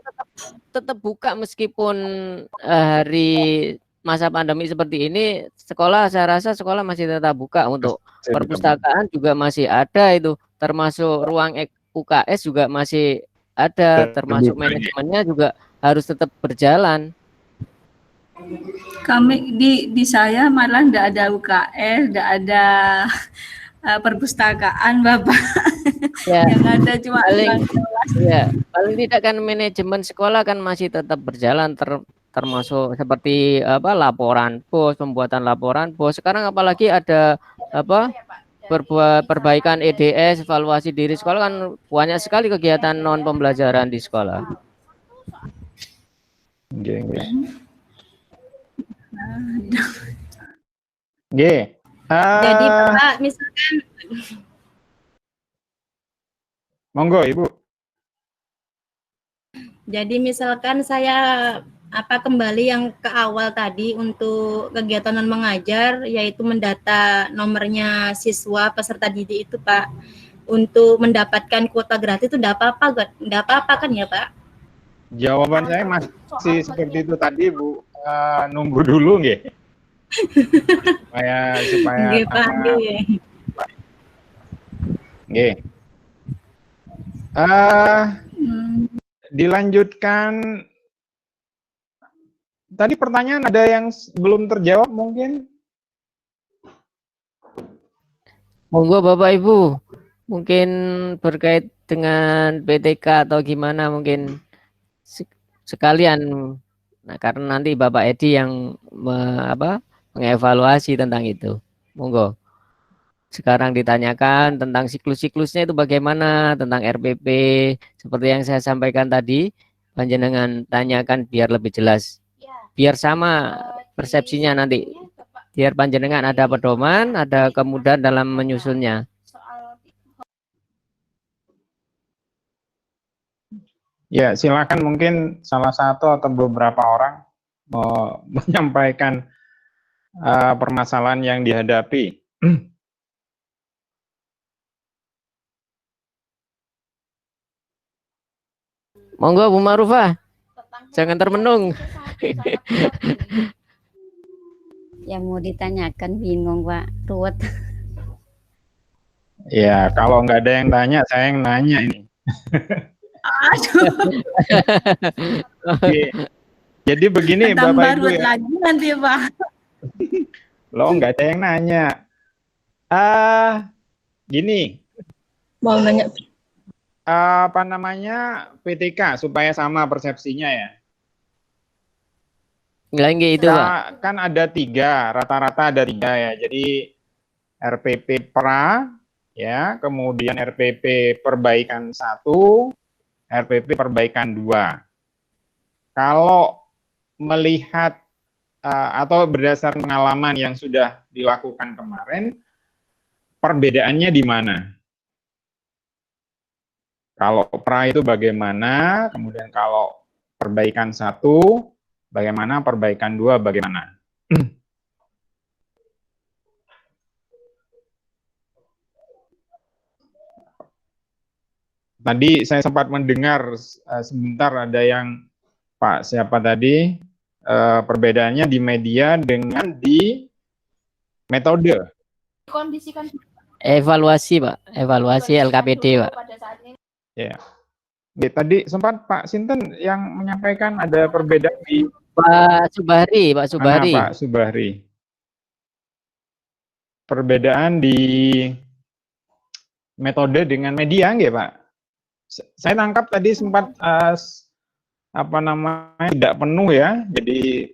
tetap buka meskipun hari masa pandemi seperti ini, saya rasa sekolah masih tetap buka. Untuk perpustakaan juga masih ada itu, termasuk ruang UKS juga masih ada, termasuk manajemennya juga harus tetap berjalan. Kami di saya malah enggak ada UKS, enggak ada perpustakaan, Bapak. Ya, yang ada cuma paling tidak kan manajemen sekolah kan masih tetap berjalan, termasuk seperti laporan BOS, pembuatan laporan BOS. Sekarang apalagi ada perbaikan EDS, evaluasi diri sekolah, kan banyak sekali kegiatan non pembelajaran di sekolah. Jadi Bapak misalkan, monggo Ibu. Jadi misalkan saya kembali yang ke awal tadi untuk kegiatan non mengajar, yaitu mendata nomornya siswa peserta didik itu, Pak, untuk mendapatkan kuota gratis itu enggak apa-apa kan ya, Pak? Jawaban saya masih seperti itu tadi, Bu. Nunggu dulu nggih. supaya Nggih, Pak. Nggih. Dilanjutkan. Tadi pertanyaan ada yang belum terjawab mungkin? Monggo Bapak Ibu, mungkin berkait dengan PTK atau gimana, mungkin sekalian. Nah, karena nanti Bapak Edi yang mengevaluasi tentang itu. Monggo. Sekarang ditanyakan tentang siklus-siklusnya itu bagaimana, tentang RPP, seperti yang saya sampaikan tadi, panjenengan tanyakan biar lebih jelas. Biar sama persepsinya nanti. Biar panjenengan ada pedoman, ada kemudahan dalam menyusunnya. Ya, silakan, mungkin salah satu atau beberapa orang menyampaikan permasalahan yang dihadapi. Monggo Bu Ma'rufah, jangan termenung. Ya mau ditanyakan bingung Pak, ruwet. Ya, kalau nggak ada yang tanya, saya yang nanya ini. Aduh. Jadi begini Bapak Ibu ya. Lagi nanti Pak. Loh, nggak ada yang nanya. Gini. Mau nanya. PTK supaya sama persepsinya ya. Lagi itu Pak. Kan ada 3, rata-rata ada 3 ya. Jadi RPP pra, ya, kemudian RPP perbaikan 1, RPP perbaikan 2. Kalau melihat atau berdasarkan pengalaman yang sudah dilakukan kemarin, perbedaannya di mana? Kalau pra itu bagaimana, kemudian kalau perbaikan 1 Bagaimana perbaikan 2 bagaimana? Tadi saya sempat mendengar sebentar ada yang Pak siapa tadi perbedaannya di media dengan di metode. Kondisikan Evaluasi, Pak. Evaluasi LKPD, Pak. Ya. Tadi sempat Pak Sinten yang menyampaikan ada perbedaan di Pak Subahri, Pak Subahri. Pak Subahri. Perbedaan di metode dengan media nggih, Pak? Saya tangkap tadi sempat apa namanya tidak penuh ya. Jadi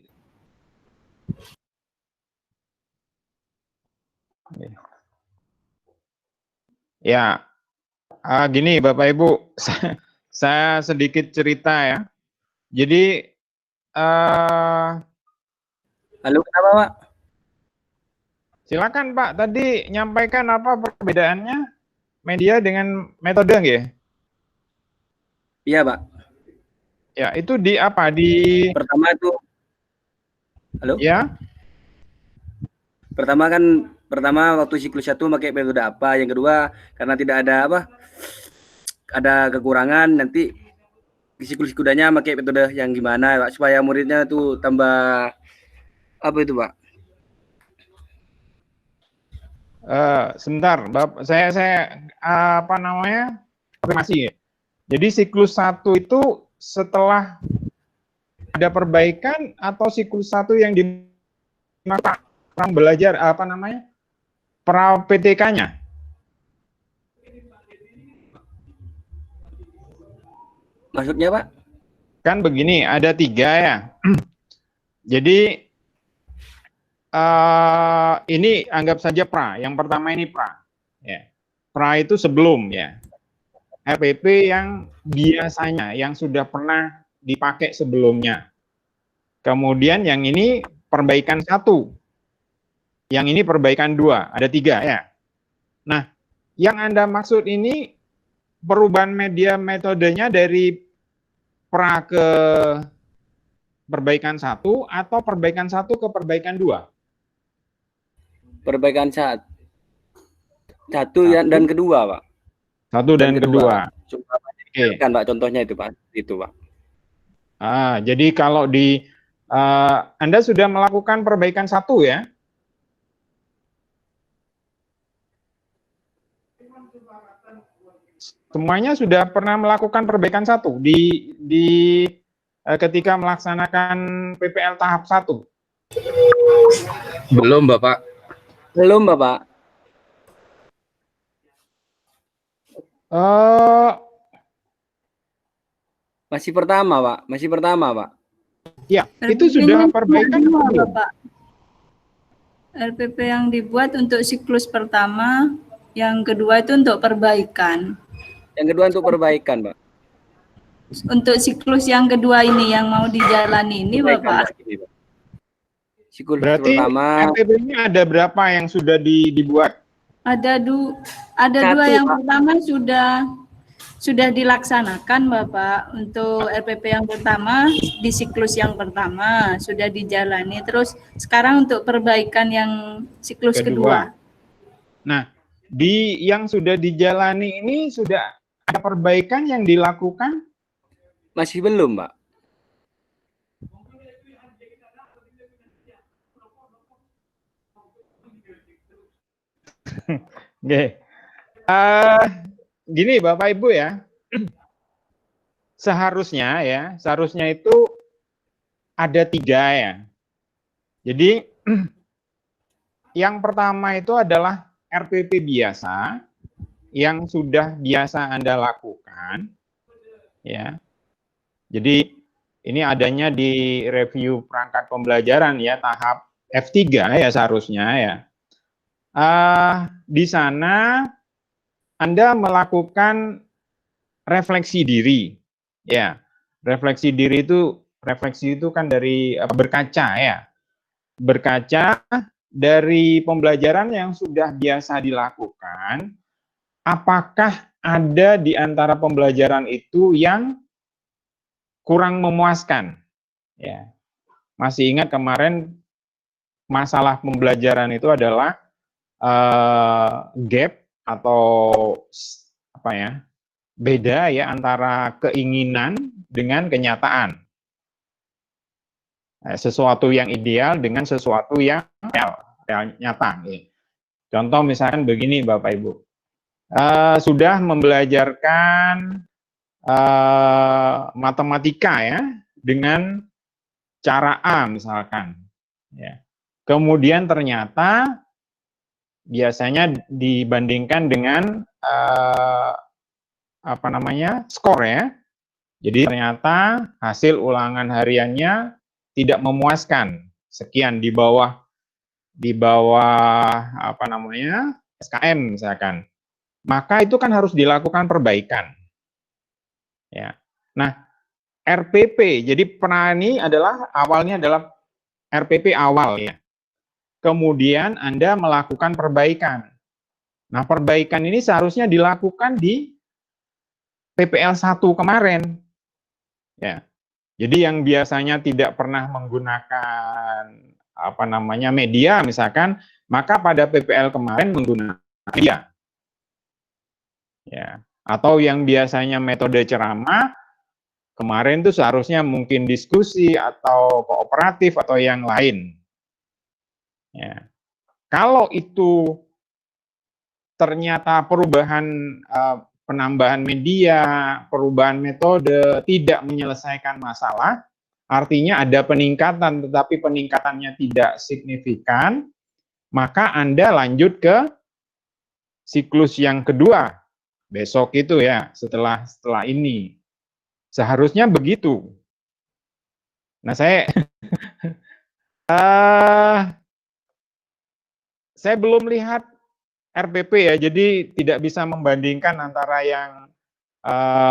ya gini Bapak Ibu, saya sedikit cerita ya. Jadi Halo, kenapa Pak? Silakan Pak, tadi nyampaikan apa perbedaannya media dengan metode nggih? Iya Pak. Ya, itu di apa? Di pertama itu, halo? Ya. Pertama waktu siklus 1 pakai metode apa? Yang kedua karena tidak ada apa? Ada kekurangan, nanti di siklus kedua pakai metode yang gimana Pak, supaya muridnya tuh tambah apa itu Pak? Sebentar, Bapak, saya apa namanya? Konfirmasi. Jadi siklus 1 itu setelah ada perbaikan atau siklus 1 yang dimaksud orang belajar apa namanya? Pra PTK-nya? Maksudnya Pak? Kan begini, ada 3 ya. Jadi ini anggap saja pra. Yang pertama ini pra. Ya. Pra itu sebelum ya. RPP yang biasanya, yang sudah pernah dipakai sebelumnya. Kemudian yang ini perbaikan 1. Yang ini perbaikan 2. Ada 3 ya. Nah, yang Anda maksud ini perubahan media metodenya dari pra ke perbaikan 1 atau perbaikan 1 ke perbaikan 2? Perbaikan 1 dan kedua Pak. 1 dan kedua. Oke. Kan Pak contohnya itu Pak. Itu Pak. Jadi kalau di Anda sudah melakukan perbaikan 1 ya? Semuanya sudah pernah melakukan perbaikan 1 di ketika melaksanakan PPL tahap 1? Belum, Bapak. Belum, Bapak. Masih pertama, Pak. Masih pertama, Pak. Ya, itu sudah perbaikan belum? Bapak. RPP yang dibuat untuk siklus pertama, yang kedua itu untuk perbaikan. Yang kedua untuk perbaikan, Pak. Untuk siklus yang kedua ini yang mau dijalani ini, Bapak. Siklus berarti pertama. RPP ini ada berapa yang sudah dibuat? Ada 2 yang Pak. Pertama sudah dilaksanakan, Bapak. Untuk RPP yang pertama di siklus yang pertama sudah dijalani. Terus sekarang untuk perbaikan yang siklus kedua. Nah, di yang sudah dijalani ini sudah ada perbaikan yang dilakukan? Masih belum, Pak. Oke. Gini Bapak Ibu ya. Seharusnya itu ada 3 ya. Jadi yang pertama itu adalah RPP biasa yang sudah biasa Anda lakukan ya. Jadi ini adanya di review perangkat pembelajaran ya tahap F3 ya seharusnya ya. Di sana Anda melakukan refleksi diri ya. Refleksi itu kan dari berkaca ya. Berkaca dari pembelajaran yang sudah biasa dilakukan, apakah ada di antara pembelajaran itu yang kurang memuaskan ya. masih ingat kemarin masalah pembelajaran itu adalah gap atau apa ya, beda ya antara keinginan dengan kenyataan. Sesuatu yang ideal dengan sesuatu yang real nyata. Contoh misalkan begini Bapak Ibu, sudah membelajarkan matematika ya dengan cara A misalkan, ya. Kemudian ternyata biasanya dibandingkan dengan apa namanya, skor ya. Jadi ternyata hasil ulangan hariannya tidak memuaskan, sekian di bawah apa namanya, SKM misalkan. Maka itu kan harus dilakukan perbaikan. Ya. Nah, RPP. Jadi penani adalah awalnya adalah RPP awal ya. Kemudian Anda melakukan perbaikan. Nah, perbaikan ini seharusnya dilakukan di PPL 1 kemarin. Ya. Jadi yang biasanya tidak pernah menggunakan apa namanya media misalkan, maka pada PPL kemarin menggunakan media. Ya. Atau yang biasanya metode ceramah, kemarin itu seharusnya mungkin diskusi atau kooperatif atau yang lain. Ya. Kalau itu ternyata perubahan penambahan media, perubahan metode tidak menyelesaikan masalah, artinya ada peningkatan tetapi peningkatannya tidak signifikan, maka Anda lanjut ke siklus yang kedua besok itu ya, setelah ini. Seharusnya begitu. Nah, saya belum lihat RPP ya, jadi tidak bisa membandingkan antara yang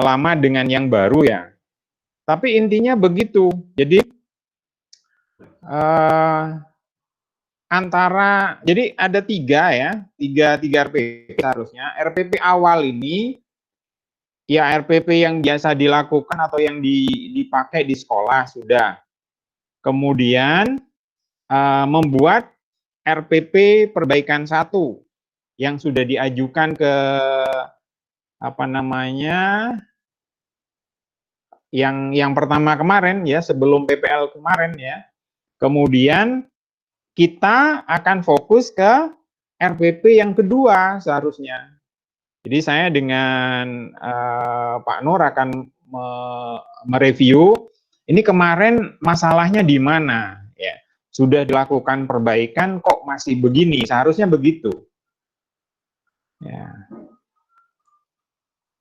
lama dengan yang baru ya. Tapi intinya begitu. Jadi jadi ada tiga RPP seharusnya. RPP awal ini ya RPP yang biasa dilakukan atau yang dipakai di sekolah sudah. Kemudian membuat RPP perbaikan 1 yang sudah diajukan ke apa namanya yang pertama kemarin ya, sebelum PPL kemarin ya. Kemudian kita akan fokus ke RPP yang kedua seharusnya. Jadi saya dengan Pak Nur akan mereview ini kemarin masalahnya di mana ya. Sudah dilakukan perbaikan kok masih begini, seharusnya begitu. Ya.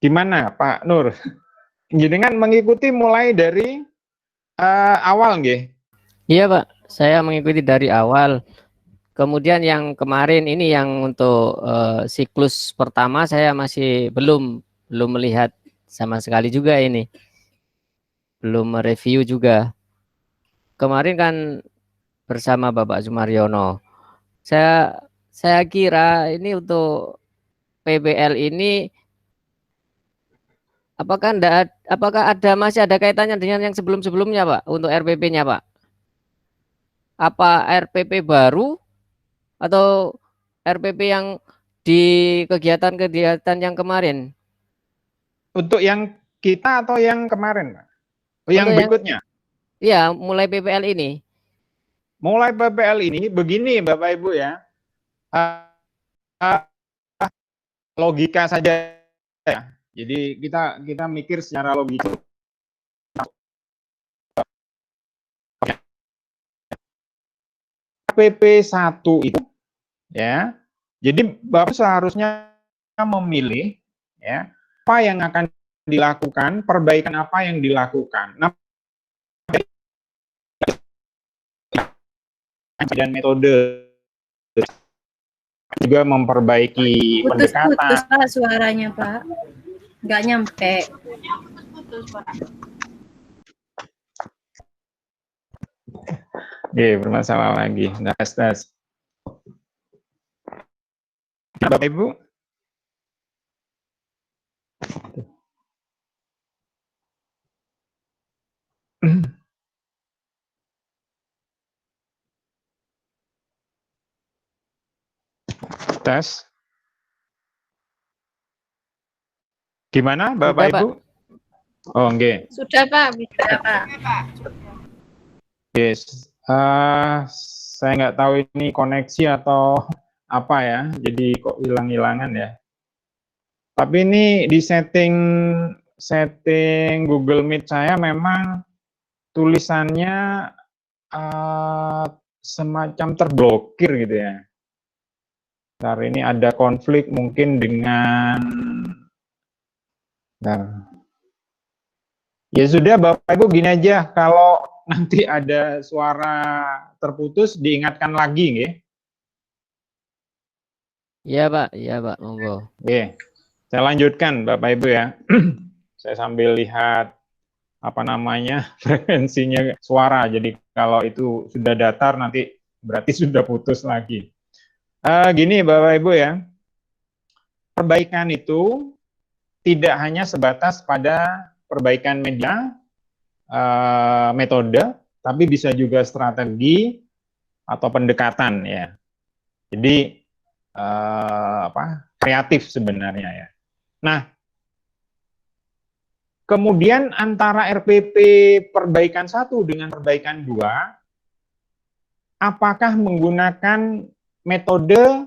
Gimana Pak Nur? Jenengan mengikuti mulai dari awal nggih? Iya Pak, saya mengikuti dari awal. Kemudian yang kemarin ini yang untuk siklus pertama saya masih belum melihat sama sekali juga ini. Belum mereview juga. Kemarin kan bersama Bapak Sumaryono. Saya kira ini untuk PBL ini apakah masih ada kaitannya dengan yang sebelum-sebelumnya Pak untuk RPP-nya Pak? Apa RPP baru atau RPP yang di kegiatan-kegiatan yang kemarin? Untuk yang kita atau yang kemarin Pak? Yang berikutnya? Iya, mulai PPL ini. Mulai PPL ini begini Bapak Ibu ya. Logika saja ya. Jadi kita mikir secara logika. PP 1 itu ya. Jadi Bapak seharusnya memilih ya apa yang akan dilakukan, perbaikan apa yang dilakukan. Nah, dan metode juga memperbaiki pendekatan. Putus Pak suaranya Pak, nggak nyampe. Bermasalah lagi. Tes. Bapak Ibu. Tes. Gimana Bapak Sudah, Pak. Ibu? Oh, enggak. Sudah Pak, bisa. Yes. Saya nggak tahu ini koneksi atau apa ya, jadi kok hilang-hilangan ya. Tapi ini di setting Google Meet saya memang tulisannya semacam terblokir gitu ya. Ntar ini ada konflik mungkin dengan ya sudah Bapak Ibu, gini aja, kalau nanti ada suara terputus diingatkan lagi nggih. Iya Pak, monggo. Oke. Saya lanjutkan Bapak Ibu ya. Saya sambil lihat apa namanya frekuensinya suara. Jadi kalau itu sudah datar nanti berarti sudah putus lagi. Gini Bapak Ibu ya. Perbaikan itu tidak hanya sebatas pada perbaikan media, metode, tapi bisa juga strategi atau pendekatan ya. Jadi kreatif sebenarnya ya. Nah, kemudian antara RPP perbaikan 1 dengan perbaikan 2, apakah menggunakan metode,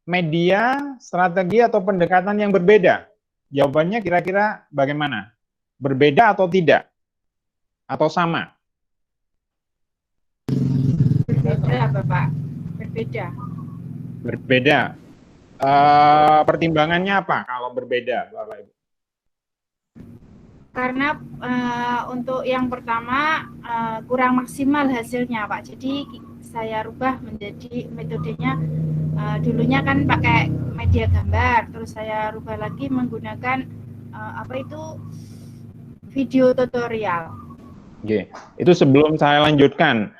media, strategi atau pendekatan yang berbeda? Jawabannya kira-kira bagaimana? Berbeda atau tidak? Atau sama? Berbeda, Bapak. Berbeda. Berbeda. Pertimbangannya apa kalau berbeda, Bapak Ibu? Karena untuk yang pertama kurang maksimal hasilnya, Pak. Jadi saya rubah menjadi metodenya, dulunya kan pakai media gambar, terus saya rubah lagi menggunakan video tutorial. Oke, itu sebelum saya lanjutkan,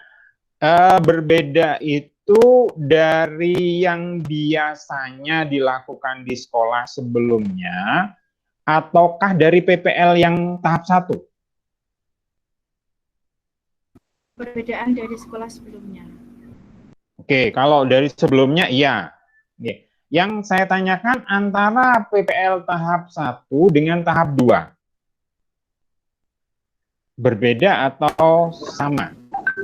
berbeda itu dari yang biasanya dilakukan di sekolah sebelumnya, ataukah dari PPL yang tahap 1? Perbedaan dari sekolah sebelumnya. Oke, kalau dari sebelumnya iya. Oke. Yang saya tanyakan antara PPL tahap 1 dengan tahap 2. Berbeda atau sama?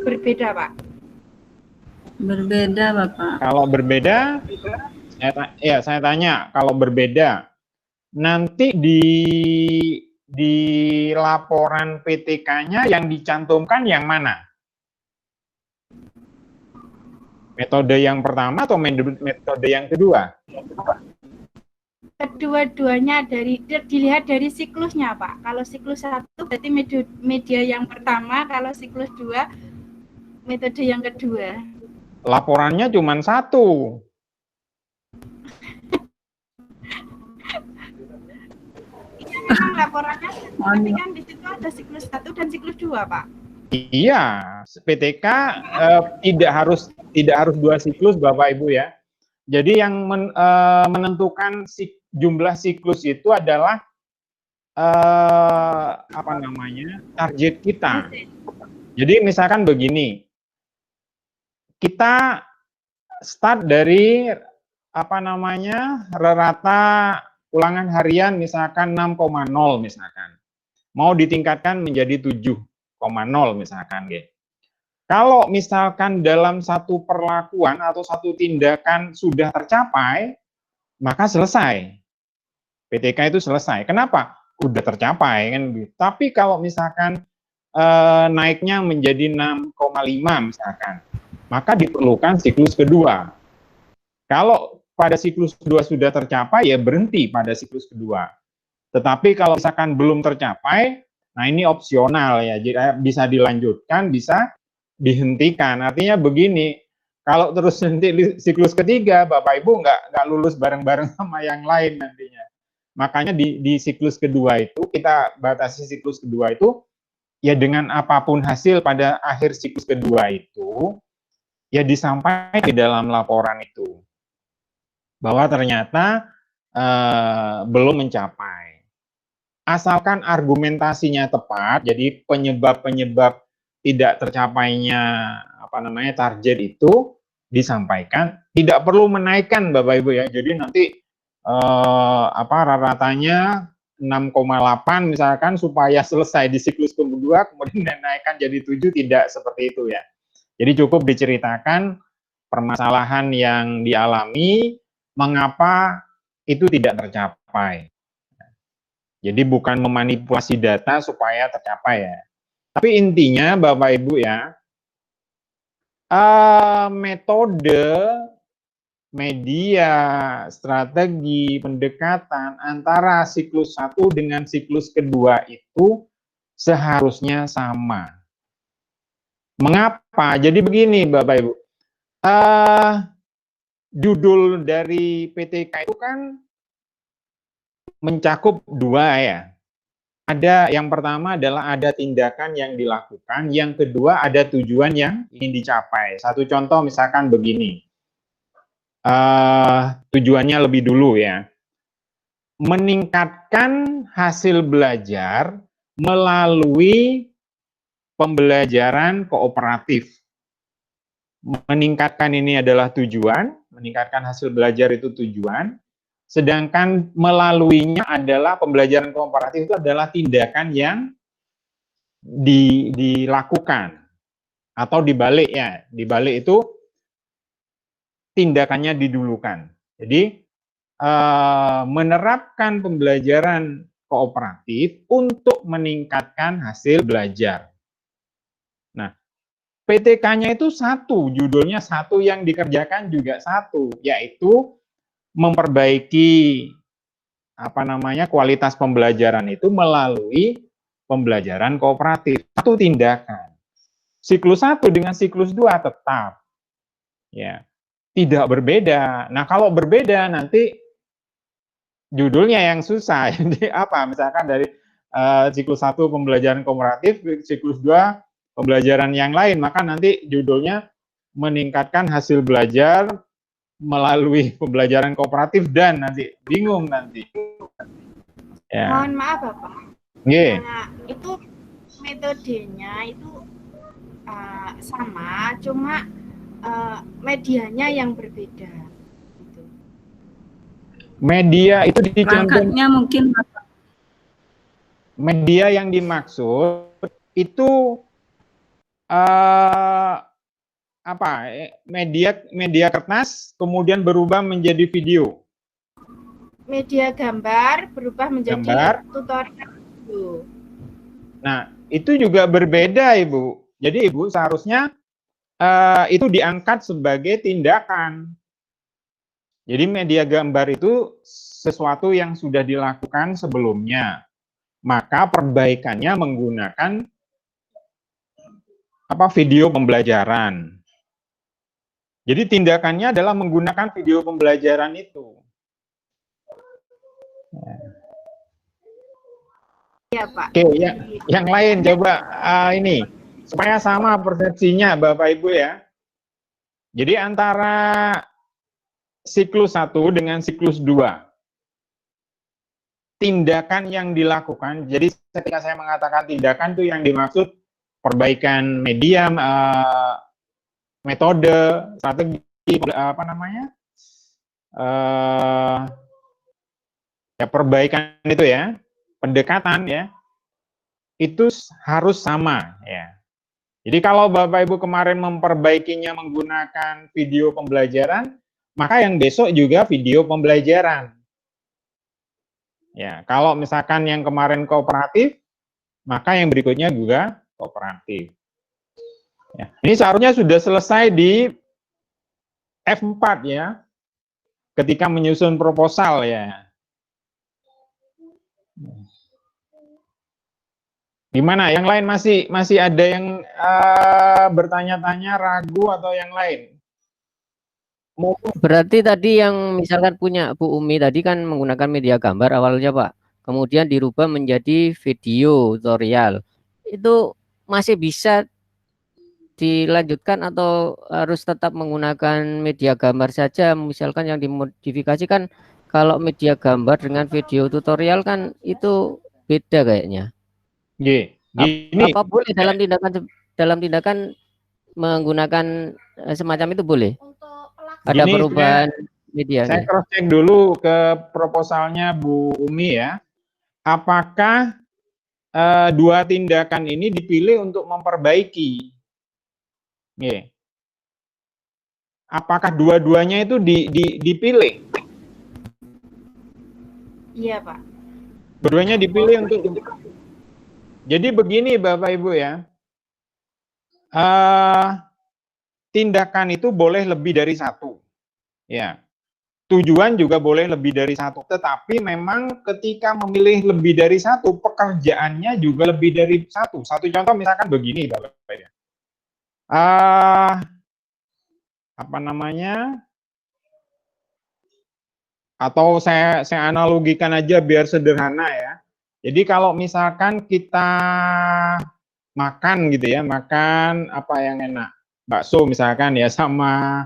Berbeda, Pak. Berbeda, Bapak. Kalau berbeda, saya tanya, kalau berbeda, nanti di laporan PTK-nya yang dicantumkan yang mana? Metode yang pertama atau metode yang kedua? Kedua-duanya dilihat dari siklusnya, Pak. Kalau siklus 1 berarti media yang pertama, kalau siklus 2 metode yang kedua. Laporannya cuma 1. Memang laporannya tapi kan di situ ada siklus 1 dan siklus 2, Pak. Iya, PTK tidak harus 2 siklus Bapak Ibu ya. Jadi yang menentukan jumlah siklus itu adalah target kita. Jadi misalkan begini, kita start dari rata ulangan harian misalkan 6,0 misalkan. Mau ditingkatkan menjadi 7,0 misalkan gitu. Kalau misalkan dalam satu perlakuan atau satu tindakan sudah tercapai, maka selesai. PTK itu selesai. Kenapa? Udah tercapai kan. Tapi kalau misalkan naiknya menjadi 6,5 misalkan, maka diperlukan siklus kedua. Kalau pada siklus kedua sudah tercapai, ya berhenti pada siklus kedua. Tetapi kalau misalkan belum tercapai, nah ini opsional ya, jadi bisa dilanjutkan, bisa dihentikan. Artinya begini, kalau terus nanti siklus ketiga, Bapak Ibu nggak lulus bareng-bareng sama yang lain nantinya. Makanya di siklus kedua itu, kita batasi siklus kedua itu, ya dengan apapun hasil pada akhir siklus kedua itu, ya disampaikan di dalam laporan itu. Bahwa ternyata belum mencapai. Asalkan argumentasinya tepat, jadi penyebab-penyebab tidak tercapainya target itu disampaikan, tidak perlu menaikkan Bapak Ibu ya. Jadi nanti rata-ratanya 6,8 misalkan supaya selesai di siklus kedua, kemudian dinaikkan jadi 7, tidak seperti itu ya. Jadi cukup diceritakan permasalahan yang dialami, mengapa itu tidak tercapai. Jadi bukan memanipulasi data supaya tercapai ya. Tapi intinya Bapak Ibu ya, metode, media, strategi, pendekatan antara siklus 1 dengan siklus kedua itu seharusnya sama. Mengapa? Jadi begini Bapak Ibu, judul dari PTK itu kan mencakup 2 ya. Ada yang pertama adalah ada tindakan yang dilakukan, yang kedua ada tujuan yang ingin dicapai. Satu contoh misalkan begini, tujuannya lebih dulu ya, meningkatkan hasil belajar melalui pembelajaran kooperatif. Meningkatkan ini adalah tujuan, meningkatkan hasil belajar itu tujuan, sedangkan melaluinya adalah pembelajaran kooperatif itu adalah tindakan yang dilakukan atau dibalik ya, dibalik itu tindakannya didulukan. Jadi menerapkan pembelajaran kooperatif untuk meningkatkan hasil belajar. Nah, PTK-nya itu satu, judulnya satu, yang dikerjakan juga satu, yaitu memperbaiki kualitas pembelajaran itu melalui pembelajaran kooperatif. Satu tindakan. Siklus 1 dengan siklus 2 tetap ya, tidak berbeda. Nah, kalau berbeda nanti judulnya yang susah. Jadi misalkan dari siklus 1 pembelajaran kooperatif, siklus 2 pembelajaran yang lain, maka nanti judulnya meningkatkan hasil belajar melalui pembelajaran kooperatif dan nanti bingung nanti. Ya. Mohon maaf Bapak. Itu metodenya itu sama, cuma medianya yang berbeda. Gitu. Media itu dicontohkan. Mungkin Media yang dimaksud itu media kertas kemudian berubah menjadi video. Media gambar berubah menjadi tutorial video. Nah, itu juga berbeda Ibu. Jadi Ibu seharusnya itu diangkat sebagai tindakan. Jadi media gambar itu sesuatu yang sudah dilakukan sebelumnya. Maka perbaikannya menggunakan video pembelajaran. Jadi tindakannya adalah menggunakan video pembelajaran itu. Ya, Pak. Oke, yang lain coba ini supaya sama persepsinya Bapak Ibu ya. Jadi antara siklus 1 dengan siklus 2. Tindakan yang dilakukan, jadi ketika saya mengatakan tindakan itu yang dimaksud perbaikan media, metode, strategi, perbaikan itu ya, pendekatan ya, itu harus sama ya. Jadi kalau Bapak Ibu kemarin memperbaikinya menggunakan video pembelajaran, maka yang besok juga video pembelajaran. Ya, kalau misalkan yang kemarin kooperatif, maka yang berikutnya juga kooperatif. Ya, ini seharusnya sudah selesai di F4 ya, ketika menyusun proposal ya. Gimana? Yang lain masih ada yang bertanya-tanya, ragu atau yang lain? Berarti tadi yang misalkan punya Bu Umi tadi kan menggunakan media gambar awalnya Pak, kemudian dirubah menjadi video tutorial. Itu masih bisa dilanjutkan atau harus tetap menggunakan media gambar saja? Misalkan yang dimodifikasi kan kalau media gambar dengan video tutorial kan itu beda kayaknya. Gini. Apa boleh dalam tindakan menggunakan semacam itu boleh? ada Gini, perubahan media. saya cross check dulu ke proposalnya Bu Umi ya. Apakah dua tindakan ini dipilih untuk memperbaiki? Nggih. Apakah dua-duanya itu dipilih? Iya, Pak. Dua-duanya dipilih untuk. Jadi begini Bapak Ibu ya. Tindakan itu boleh lebih dari satu. Ya. Tujuan juga boleh lebih dari satu. Tetapi memang ketika memilih lebih dari satu, pekerjaannya juga lebih dari satu. Satu contoh misalkan begini Bapak Ibu ya. Apa namanya? Atau saya analogikan aja biar sederhana ya. Jadi kalau misalkan kita makan gitu ya, makan apa yang enak, bakso misalkan ya sama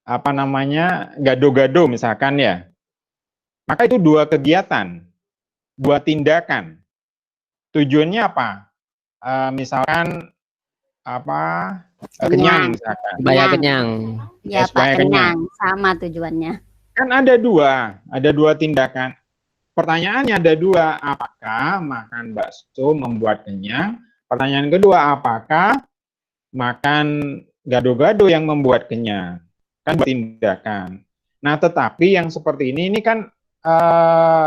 apa namanya gado-gado misalkan ya, maka itu dua kegiatan, dua tindakan. Tujuannya apa? Misalkan apa kenyang misalkan. Supaya kenyang. Ya, supaya Pak, kenyang. sama tujuannya. Kan ada dua tindakan. Pertanyaannya ada dua, apakah makan bakso membuat kenyang? Pertanyaan kedua, apakah makan gado-gado yang membuat kenyang? Kan tindakan. Nah, tetapi yang seperti ini kan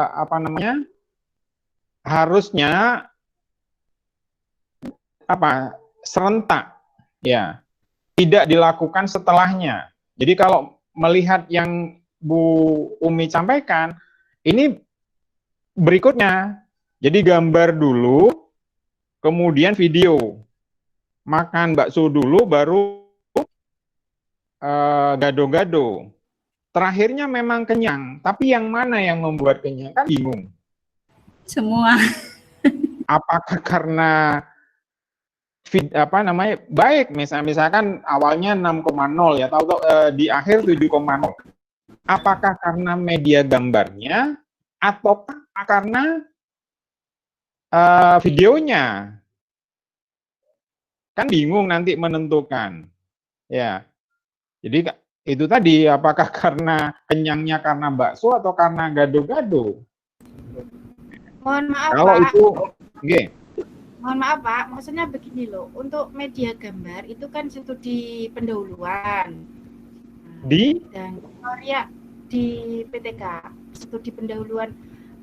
apa namanya? Harusnya apa? Serentak, ya. Tidak dilakukan setelahnya. Jadi kalau melihat yang Bu Umi sampaikan, ini berikutnya. Jadi gambar dulu, kemudian video. Makan bakso dulu, baru gado-gado. Terakhirnya memang kenyang, tapi yang mana yang membuat kenyang? Kan bingung. Semua. Apakah karena apa namanya baik, misalkan awalnya 6,0 ya, tahu di akhir 7,0. Apakah karena media gambarnya atau karena videonya? Kan bingung nanti menentukan. Ya. Jadi itu tadi apakah karena kenyangnya karena bakso atau karena gado-gado? Mohon maaf, Kalau Pak. itu nggih. Mohon maaf, Pak. Maksudnya begini loh. Untuk media gambar itu kan studi pendahuluan. Di? Dan ya di PTK, studi pendahuluan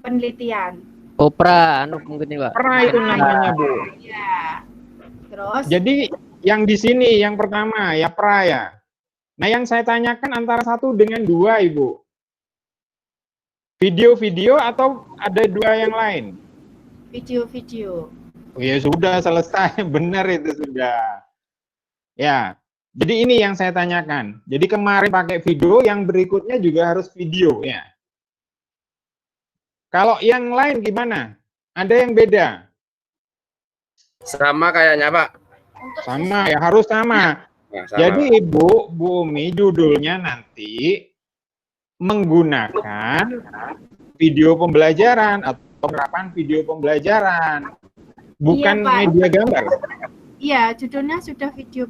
penelitian. Opera, mungkin nih Pak. Pra itu namanya Bu. Ya. Terus? Jadi yang di sini yang pertama ya pra ya. Nah yang saya tanyakan antara 1 dengan 2 Ibu. Video-video atau ada 2 yang lain? Video-video. Oh ya sudah selesai, benar itu sudah. Ya, jadi ini yang saya tanyakan. Jadi kemarin pakai video, yang berikutnya juga harus video ya. Kalau yang lain gimana? Ada yang beda? Sama kayaknya Pak. Sama ya, harus sama. Nah, sama. Jadi Bu Umi judulnya nanti menggunakan video pembelajaran atau penerapan video pembelajaran. Bukan Iya, Pak. media gambar. Iya, judulnya sudah video.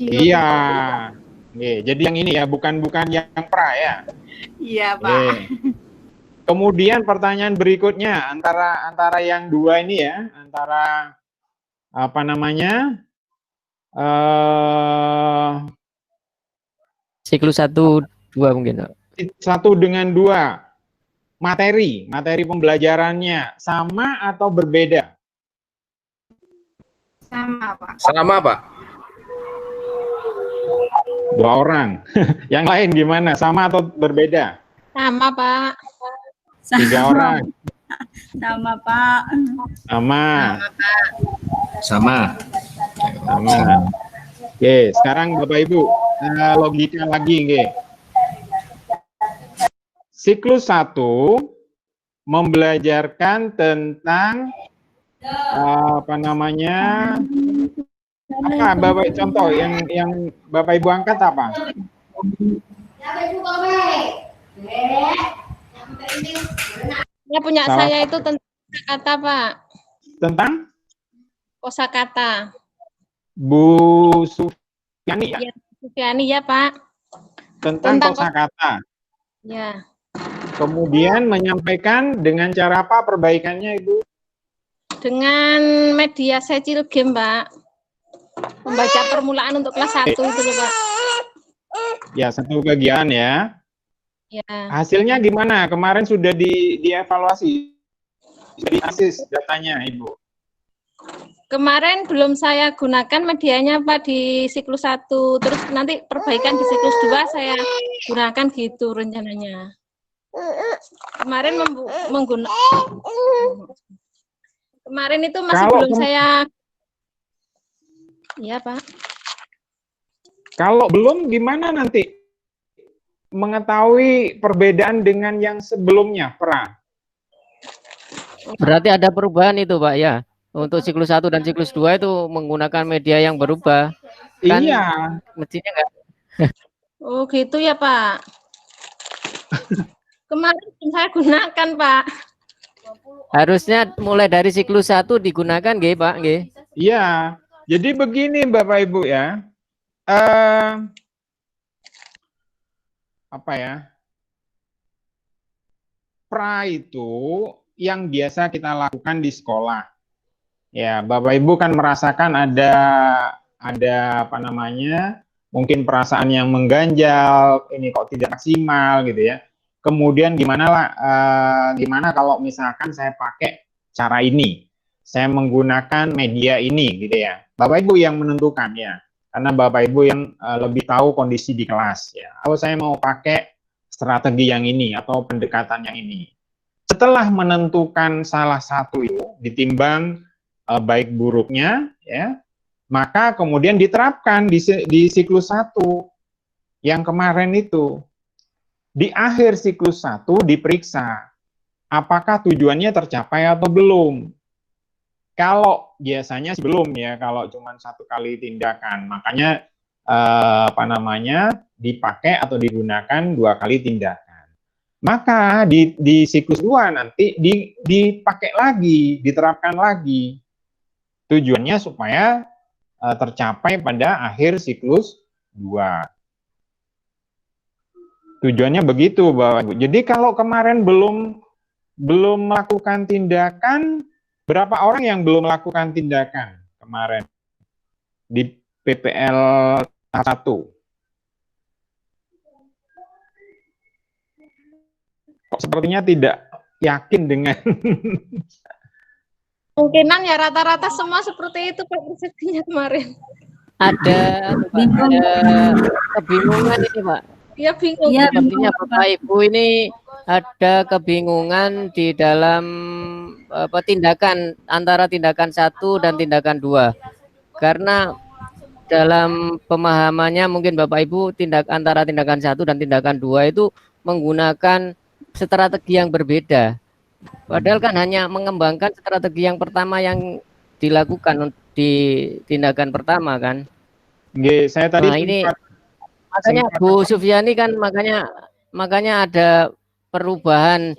Iya. Nih, jadi yang ini ya, bukan yang pra ya. Iya, Pak. Nih. Kemudian pertanyaan berikutnya antara yang 2 ini ya, antara apa namanya? Siklus 1, 2 mungkin. 1 dengan 2. Materi pembelajarannya sama atau berbeda? Sama, Pak. Sama Pak. 2 orang. Yang lain gimana? Sama atau berbeda? Sama, Pak. 3 orang. Sama, Pak. Sama. Sama. Oke, sekarang Bapak Ibu logika lagi nggih. Siklus 1 membelajarkan tentang apa namanya? Apa Bapak contoh yang Bapak Ibu angkat apa? Ya punya Salah saya itu tentang kosakata, Pak. Tentang Kosakata. Bu Sufiani ya? Ya, Sufiani ya, Pak. tentang Tentang kosakata. Ya, Kemudian menyampaikan dengan cara apa perbaikannya, Ibu? dengan media secil game, Pak. Membaca permulaan untuk kelas 1 itu loh, Pak. Ya, satu bagian ya. Ya. Hasilnya gimana? Kemarin sudah dievaluasi, sudah diasis datanya, Ibu. Kemarin belum saya gunakan medianya, Pak, di siklus 1. Terus nanti perbaikan di siklus 2 saya gunakan gitu rencananya. Kemarin Kemarin itu masih Kalau belum saya. Iya, Pak. Kalau belum gimana nanti mengetahui perbedaan dengan yang sebelumnya, Pra? Berarti ada perubahan itu, Pak, ya. Untuk siklus 1 dan siklus 2 itu menggunakan media yang berubah. Kan Iya. mestinya enggak. Oh, gitu ya, Pak. Kemarin saya gunakan, Pak. Harusnya mulai dari siklus 1 digunakan, nggih, Pak, nggih. Iya. Jadi begini, Bapak Ibu ya. Apa ya? Pra itu yang biasa kita lakukan di sekolah. Ya, Bapak Ibu kan merasakan ada apa namanya? Mungkin perasaan yang mengganjal, ini kok tidak maksimal gitu ya. Kemudian gimana kalau misalkan saya pakai cara ini? Saya menggunakan media ini gitu ya. Bapak Ibu yang menentukan ya. Karena Bapak Ibu yang lebih tahu kondisi di kelas ya. Kalau saya mau pakai strategi yang ini atau pendekatan yang ini. Setelah menentukan salah satu itu ditimbang baik buruknya ya, maka kemudian diterapkan di siklus 1 yang kemarin itu. Di akhir siklus 1 diperiksa apakah tujuannya tercapai atau belum. Kalau biasanya sih belum ya, kalau cuma 1 kali tindakan, makanya dipakai atau digunakan 2 kali tindakan. Maka di siklus 2 nanti dipakai lagi, diterapkan lagi. Tujuannya supaya tercapai pada akhir siklus 2. Tujuannya begitu, Bapak Ibu. Jadi kalau kemarin belum melakukan tindakan, berapa orang yang belum melakukan tindakan kemarin di PPL 1? Kok sepertinya tidak yakin dengan Kemungkinan ya rata-rata semua seperti itu, Pak, persepsinya kemarin. Ada kebingungan ini, Pak. Iya, bingung. Iya, Sepertinya Bapak Ibu ini ada kebingungan di dalam tindakan antara tindakan 1 dan tindakan 2. Karena dalam pemahamannya mungkin Bapak Ibu antara tindakan 1 dan tindakan 2 itu menggunakan strategi yang berbeda. Padahal kan hanya mengembangkan strategi yang pertama yang dilakukan di tindakan pertama kan. Nggih, saya tadi Nah, ini makanya Bu Sufiani kan makanya ada perubahan.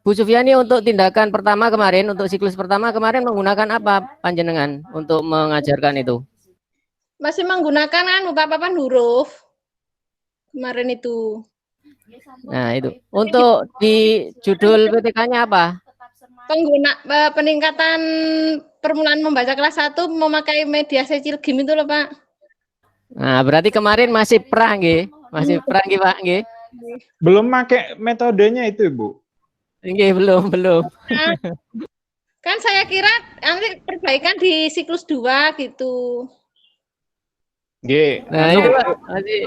Bu Sufiani untuk tindakan pertama kemarin, untuk siklus pertama kemarin menggunakan apa panjenengan untuk mengajarkan itu? Masih menggunakan kan papan huruf kemarin itu. Nah, itu. Untuk di judul PTK-nya apa? Peningkatan permulaan membaca kelas 1 memakai media secil game itu loh, Pak. Nah, berarti kemarin masih pra nggih? Masih pra nggih, Pak, nggih? Belum pakai metodenya itu, Ibu? Nggih, belum. Kan saya kira nanti perbaikan di siklus 2 gitu. Nggih. Nah, itu Pak, masih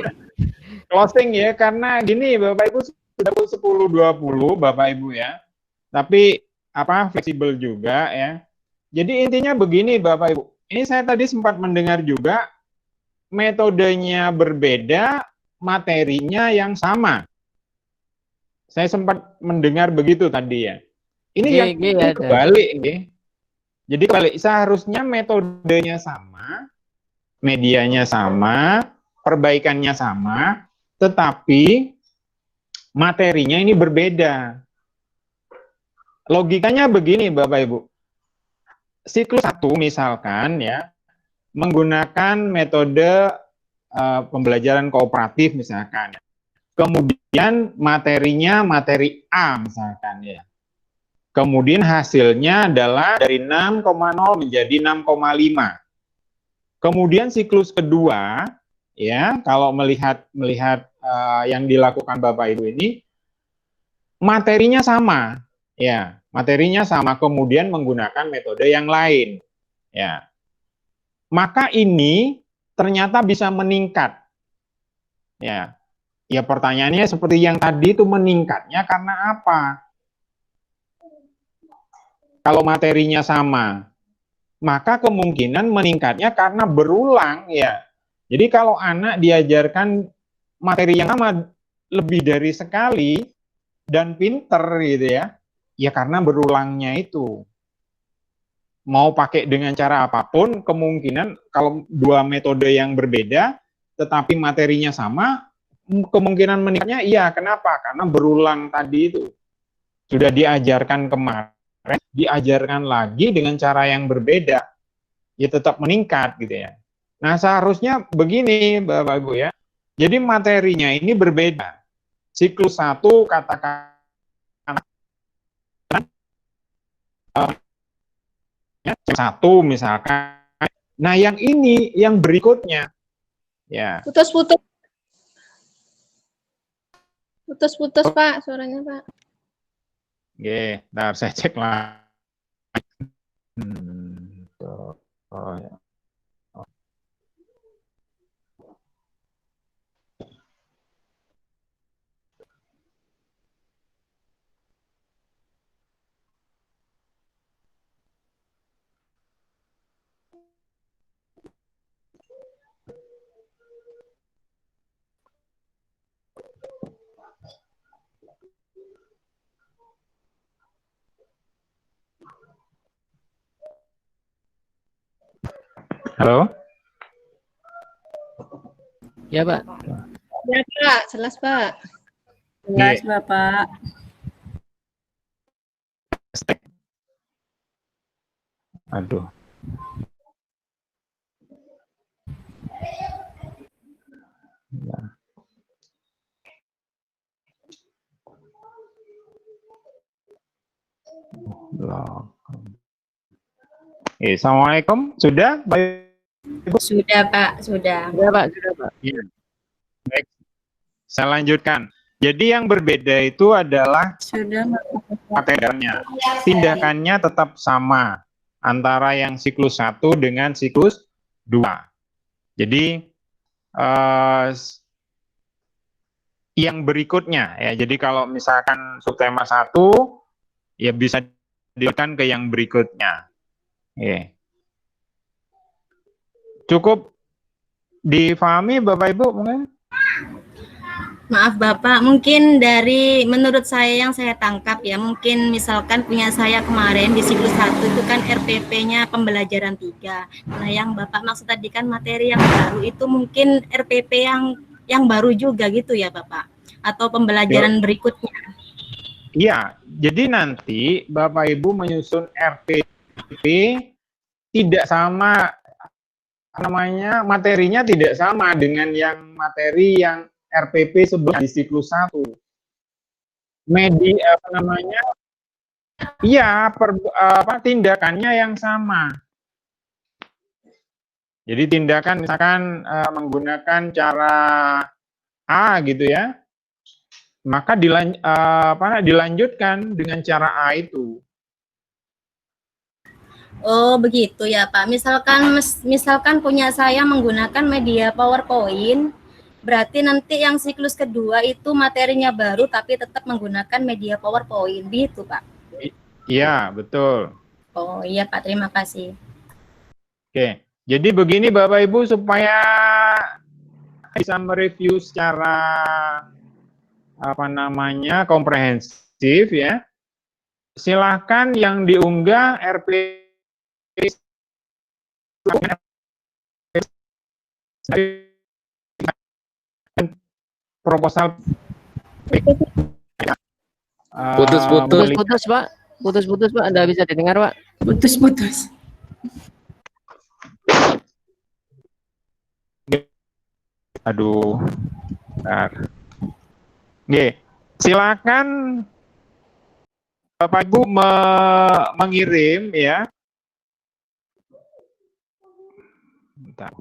closing ya, karena gini Bapak Ibu sudah 10.20 Bapak Ibu ya. Tapi fleksibel juga ya. Jadi intinya begini Bapak Ibu. Ini saya tadi sempat mendengar juga metodenya berbeda, materinya yang sama. Saya sempat mendengar begitu tadi ya. Ini yang kebalik nggih. Jadi kebalik, seharusnya metodenya sama, medianya sama, perbaikannya sama, tetapi materinya ini berbeda. Logikanya begini Bapak Ibu. Siklus 1 misalkan ya, menggunakan metode pembelajaran kooperatif misalkan. Kemudian materinya materi A misalkan ya. Kemudian hasilnya adalah dari 6,0 menjadi 6,5. Kemudian siklus kedua ya, kalau melihat yang dilakukan Bapak Ibu ini materinya sama ya, materinya sama, kemudian menggunakan metode yang lain ya. Maka ini ternyata bisa meningkat ya. Ya pertanyaannya seperti yang tadi itu, meningkatnya karena apa? Kalau materinya sama, maka kemungkinan meningkatnya karena berulang ya. Jadi kalau anak diajarkan materi yang sama lebih dari sekali dan pinter gitu ya, ya karena berulangnya itu. Mau pakai dengan cara apapun, kemungkinan kalau dua metode yang berbeda tetapi materinya sama, kemungkinan meningkatnya iya. Kenapa? Karena berulang tadi itu. Sudah diajarkan kemarin, diajarkan lagi dengan cara yang berbeda, ya tetap meningkat gitu ya. Nah seharusnya begini Bapak Ibu ya, jadi materinya ini berbeda. Siklus 1 katakan satu misalkan. Nah yang ini, yang berikutnya ya. Putus-putus. Putus-putus Pak, suaranya Pak. Oke, ntar saya cek lah. Oh, ya. Halo? Ya, Pak. Ya, Pak. Jelas, Pak. Jelas, Bapak. Aduh. Ya. Assalamualaikum. Sudah, Baik? Sudah, Pak. Sudah. Sudah, Pak. Sudah, Pak. Ya. Baik. Saya lanjutkan. Jadi yang berbeda itu adalah materinya. Tindakannya tetap sama antara yang siklus 1 dengan siklus 2. Jadi yang berikutnya ya. Jadi kalau misalkan subtema 1 ya bisa dilakukan ke yang berikutnya. Oke. Cukup difahami Bapak Ibu mungkin? Maaf Bapak, mungkin dari menurut saya yang saya tangkap ya, mungkin misalkan punya saya kemarin di siklus 1 itu kan RPP-nya pembelajaran 3. Nah, yang Bapak maksud tadi kan materi yang baru itu mungkin RPP yang baru juga gitu ya Bapak? Atau pembelajaran berikutnya? Iya, jadi nanti Bapak Ibu menyusun RPP tidak sama, namanya materinya tidak sama dengan yang materi yang RPP sebelum di siklus 1. Media apa namanya? Iya, tindakannya yang sama. Jadi tindakan misalkan menggunakan cara A gitu ya, maka dilanjutkan dengan cara A itu. Oh begitu ya Pak. Misalkan punya saya menggunakan media PowerPoint, berarti nanti yang siklus kedua itu materinya baru tapi tetap menggunakan media PowerPoint, gitu Pak? Iya betul. Oh iya Pak, terima kasih. Oke, jadi begini Bapak Ibu supaya bisa mereview secara komprehensif ya. Silakan yang diunggah RP proposal putus-putus Pak, putus-putus Pak, Anda bisa didengar Pak? Putus-putus. Aduh. Bentar. Oke, silakan Bapak Ibu mengirim ya. Bentar.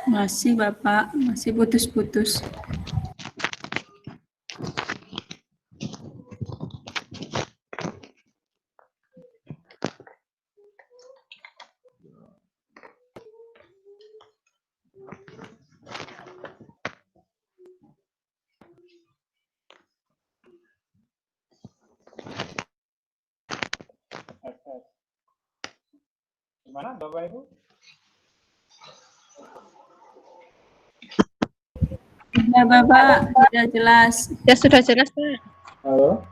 Masih Bapak, masih putus-putus. Gimana Bapak Ibu? Ya Bapak, sudah jelas. Ya sudah jelas Pak. Halo.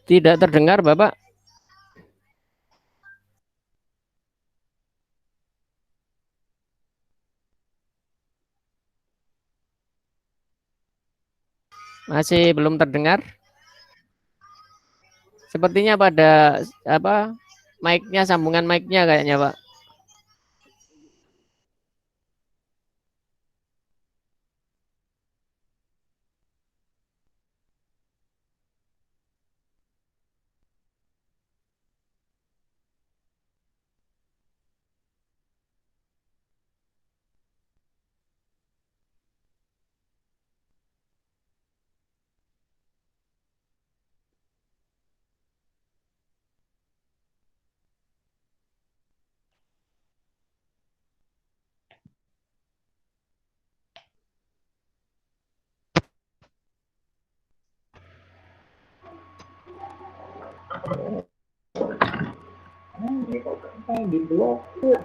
Tidak terdengar, Bapak. Masih belum terdengar. Sepertinya pada apa mic-nya, sambungan mic-nya kayaknya, Pak. Diblokir,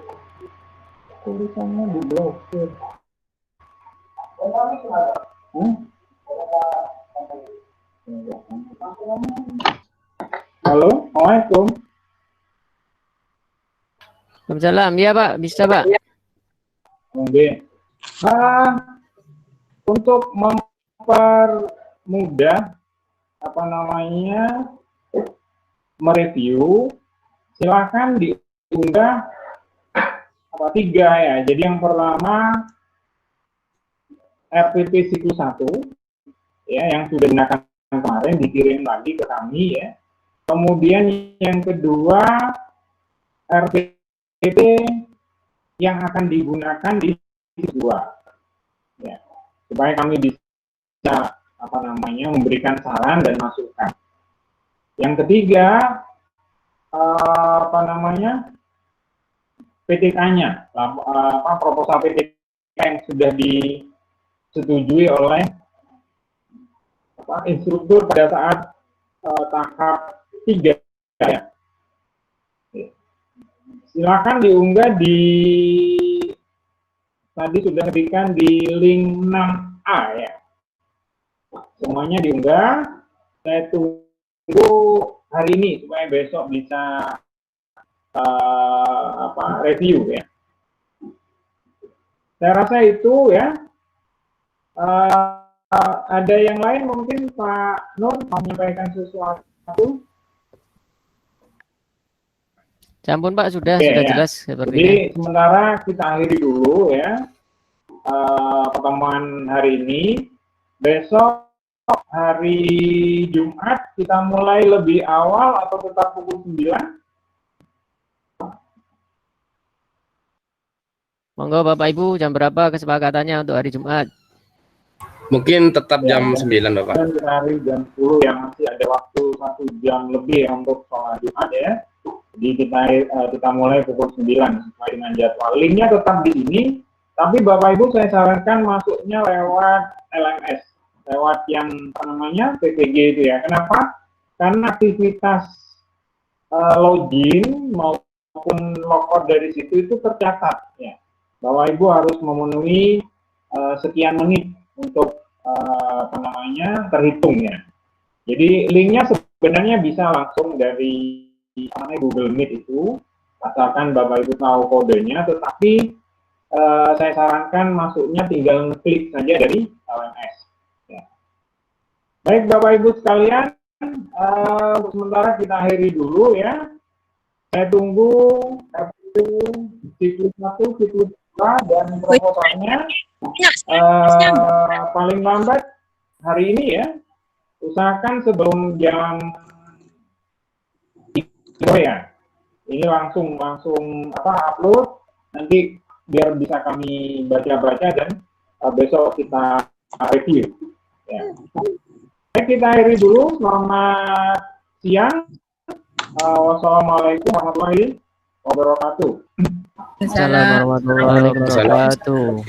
tulisannya diblokir. Halo, Assalamualaikum. Waalaikumsalam. Ya Pak, bisa Pak. Oke. Untuk mempermudah apa namanya mereview, silakan diunggah apa 3 ya. Jadi yang pertama RPP siklus 1 ya yang sudah digunakan kemarin dikirim lagi ke kami ya. Kemudian yang kedua RPP yang akan digunakan di siklus 2 ya. Supaya kami bisa apa namanya memberikan saran dan masukan. Yang ketiga apa namanya PTK-nya, proposal PTK yang sudah disetujui oleh instruktur pada saat tahap 3 ya. Silakan diunggah tadi sudah diberikan di link 6A ya. Semuanya diunggah. Saya tunggu hari ini supaya besok bisa review ya. Saya rasa itu ya. Ada yang lain mungkin Pak Nur mau menyampaikan sesuatu? Ampun Pak, sudah jelas sepertinya. Jadi sementara kita akhiri dulu ya pertemuan hari ini. Besok hari Jumat kita mulai lebih awal atau tetap pukul 9? Monggo Bapak Ibu, jam berapa kesepakatannya untuk hari Jumat? Mungkin tetap jam 9 Bapak. Dan hari jam 10 yang masih ada waktu 1 jam lebih ya untuk sholat Jumat ya. Jadi kita mulai pukul 9 sesuai dengan jadwal. Linknya tetap di sini, tapi Bapak Ibu saya sarankan masuknya lewat LMS, lewat yang apa namanya PPG itu ya. Kenapa? Karena aktivitas login maupun logout dari situ itu tercatat ya. Bapak Ibu harus memenuhi sekian menit untuk apa namanya terhitung ya. Jadi linknya sebenarnya bisa langsung dari Google Meet itu, asalkan Bapak Ibu tahu kodenya. Tetapi saya sarankan masuknya tinggal klik saja dari LMS. Ya. Baik Bapak Ibu sekalian, untuk sementara kita akhiri dulu ya. Saya tunggu siklus 1, siklus 2 dan proposalnya paling lambat hari ini ya. Usahakan sebelum jam 3 ya. Ini langsung upload, nanti biar bisa kami baca-baca dan besok kita review. Ya. Baik, kita akhiri dulu. Selamat siang. Wassalamualaikum warahmatullahi wabarakatuh. Assalamualaikum warahmatullahi wabarakatuh.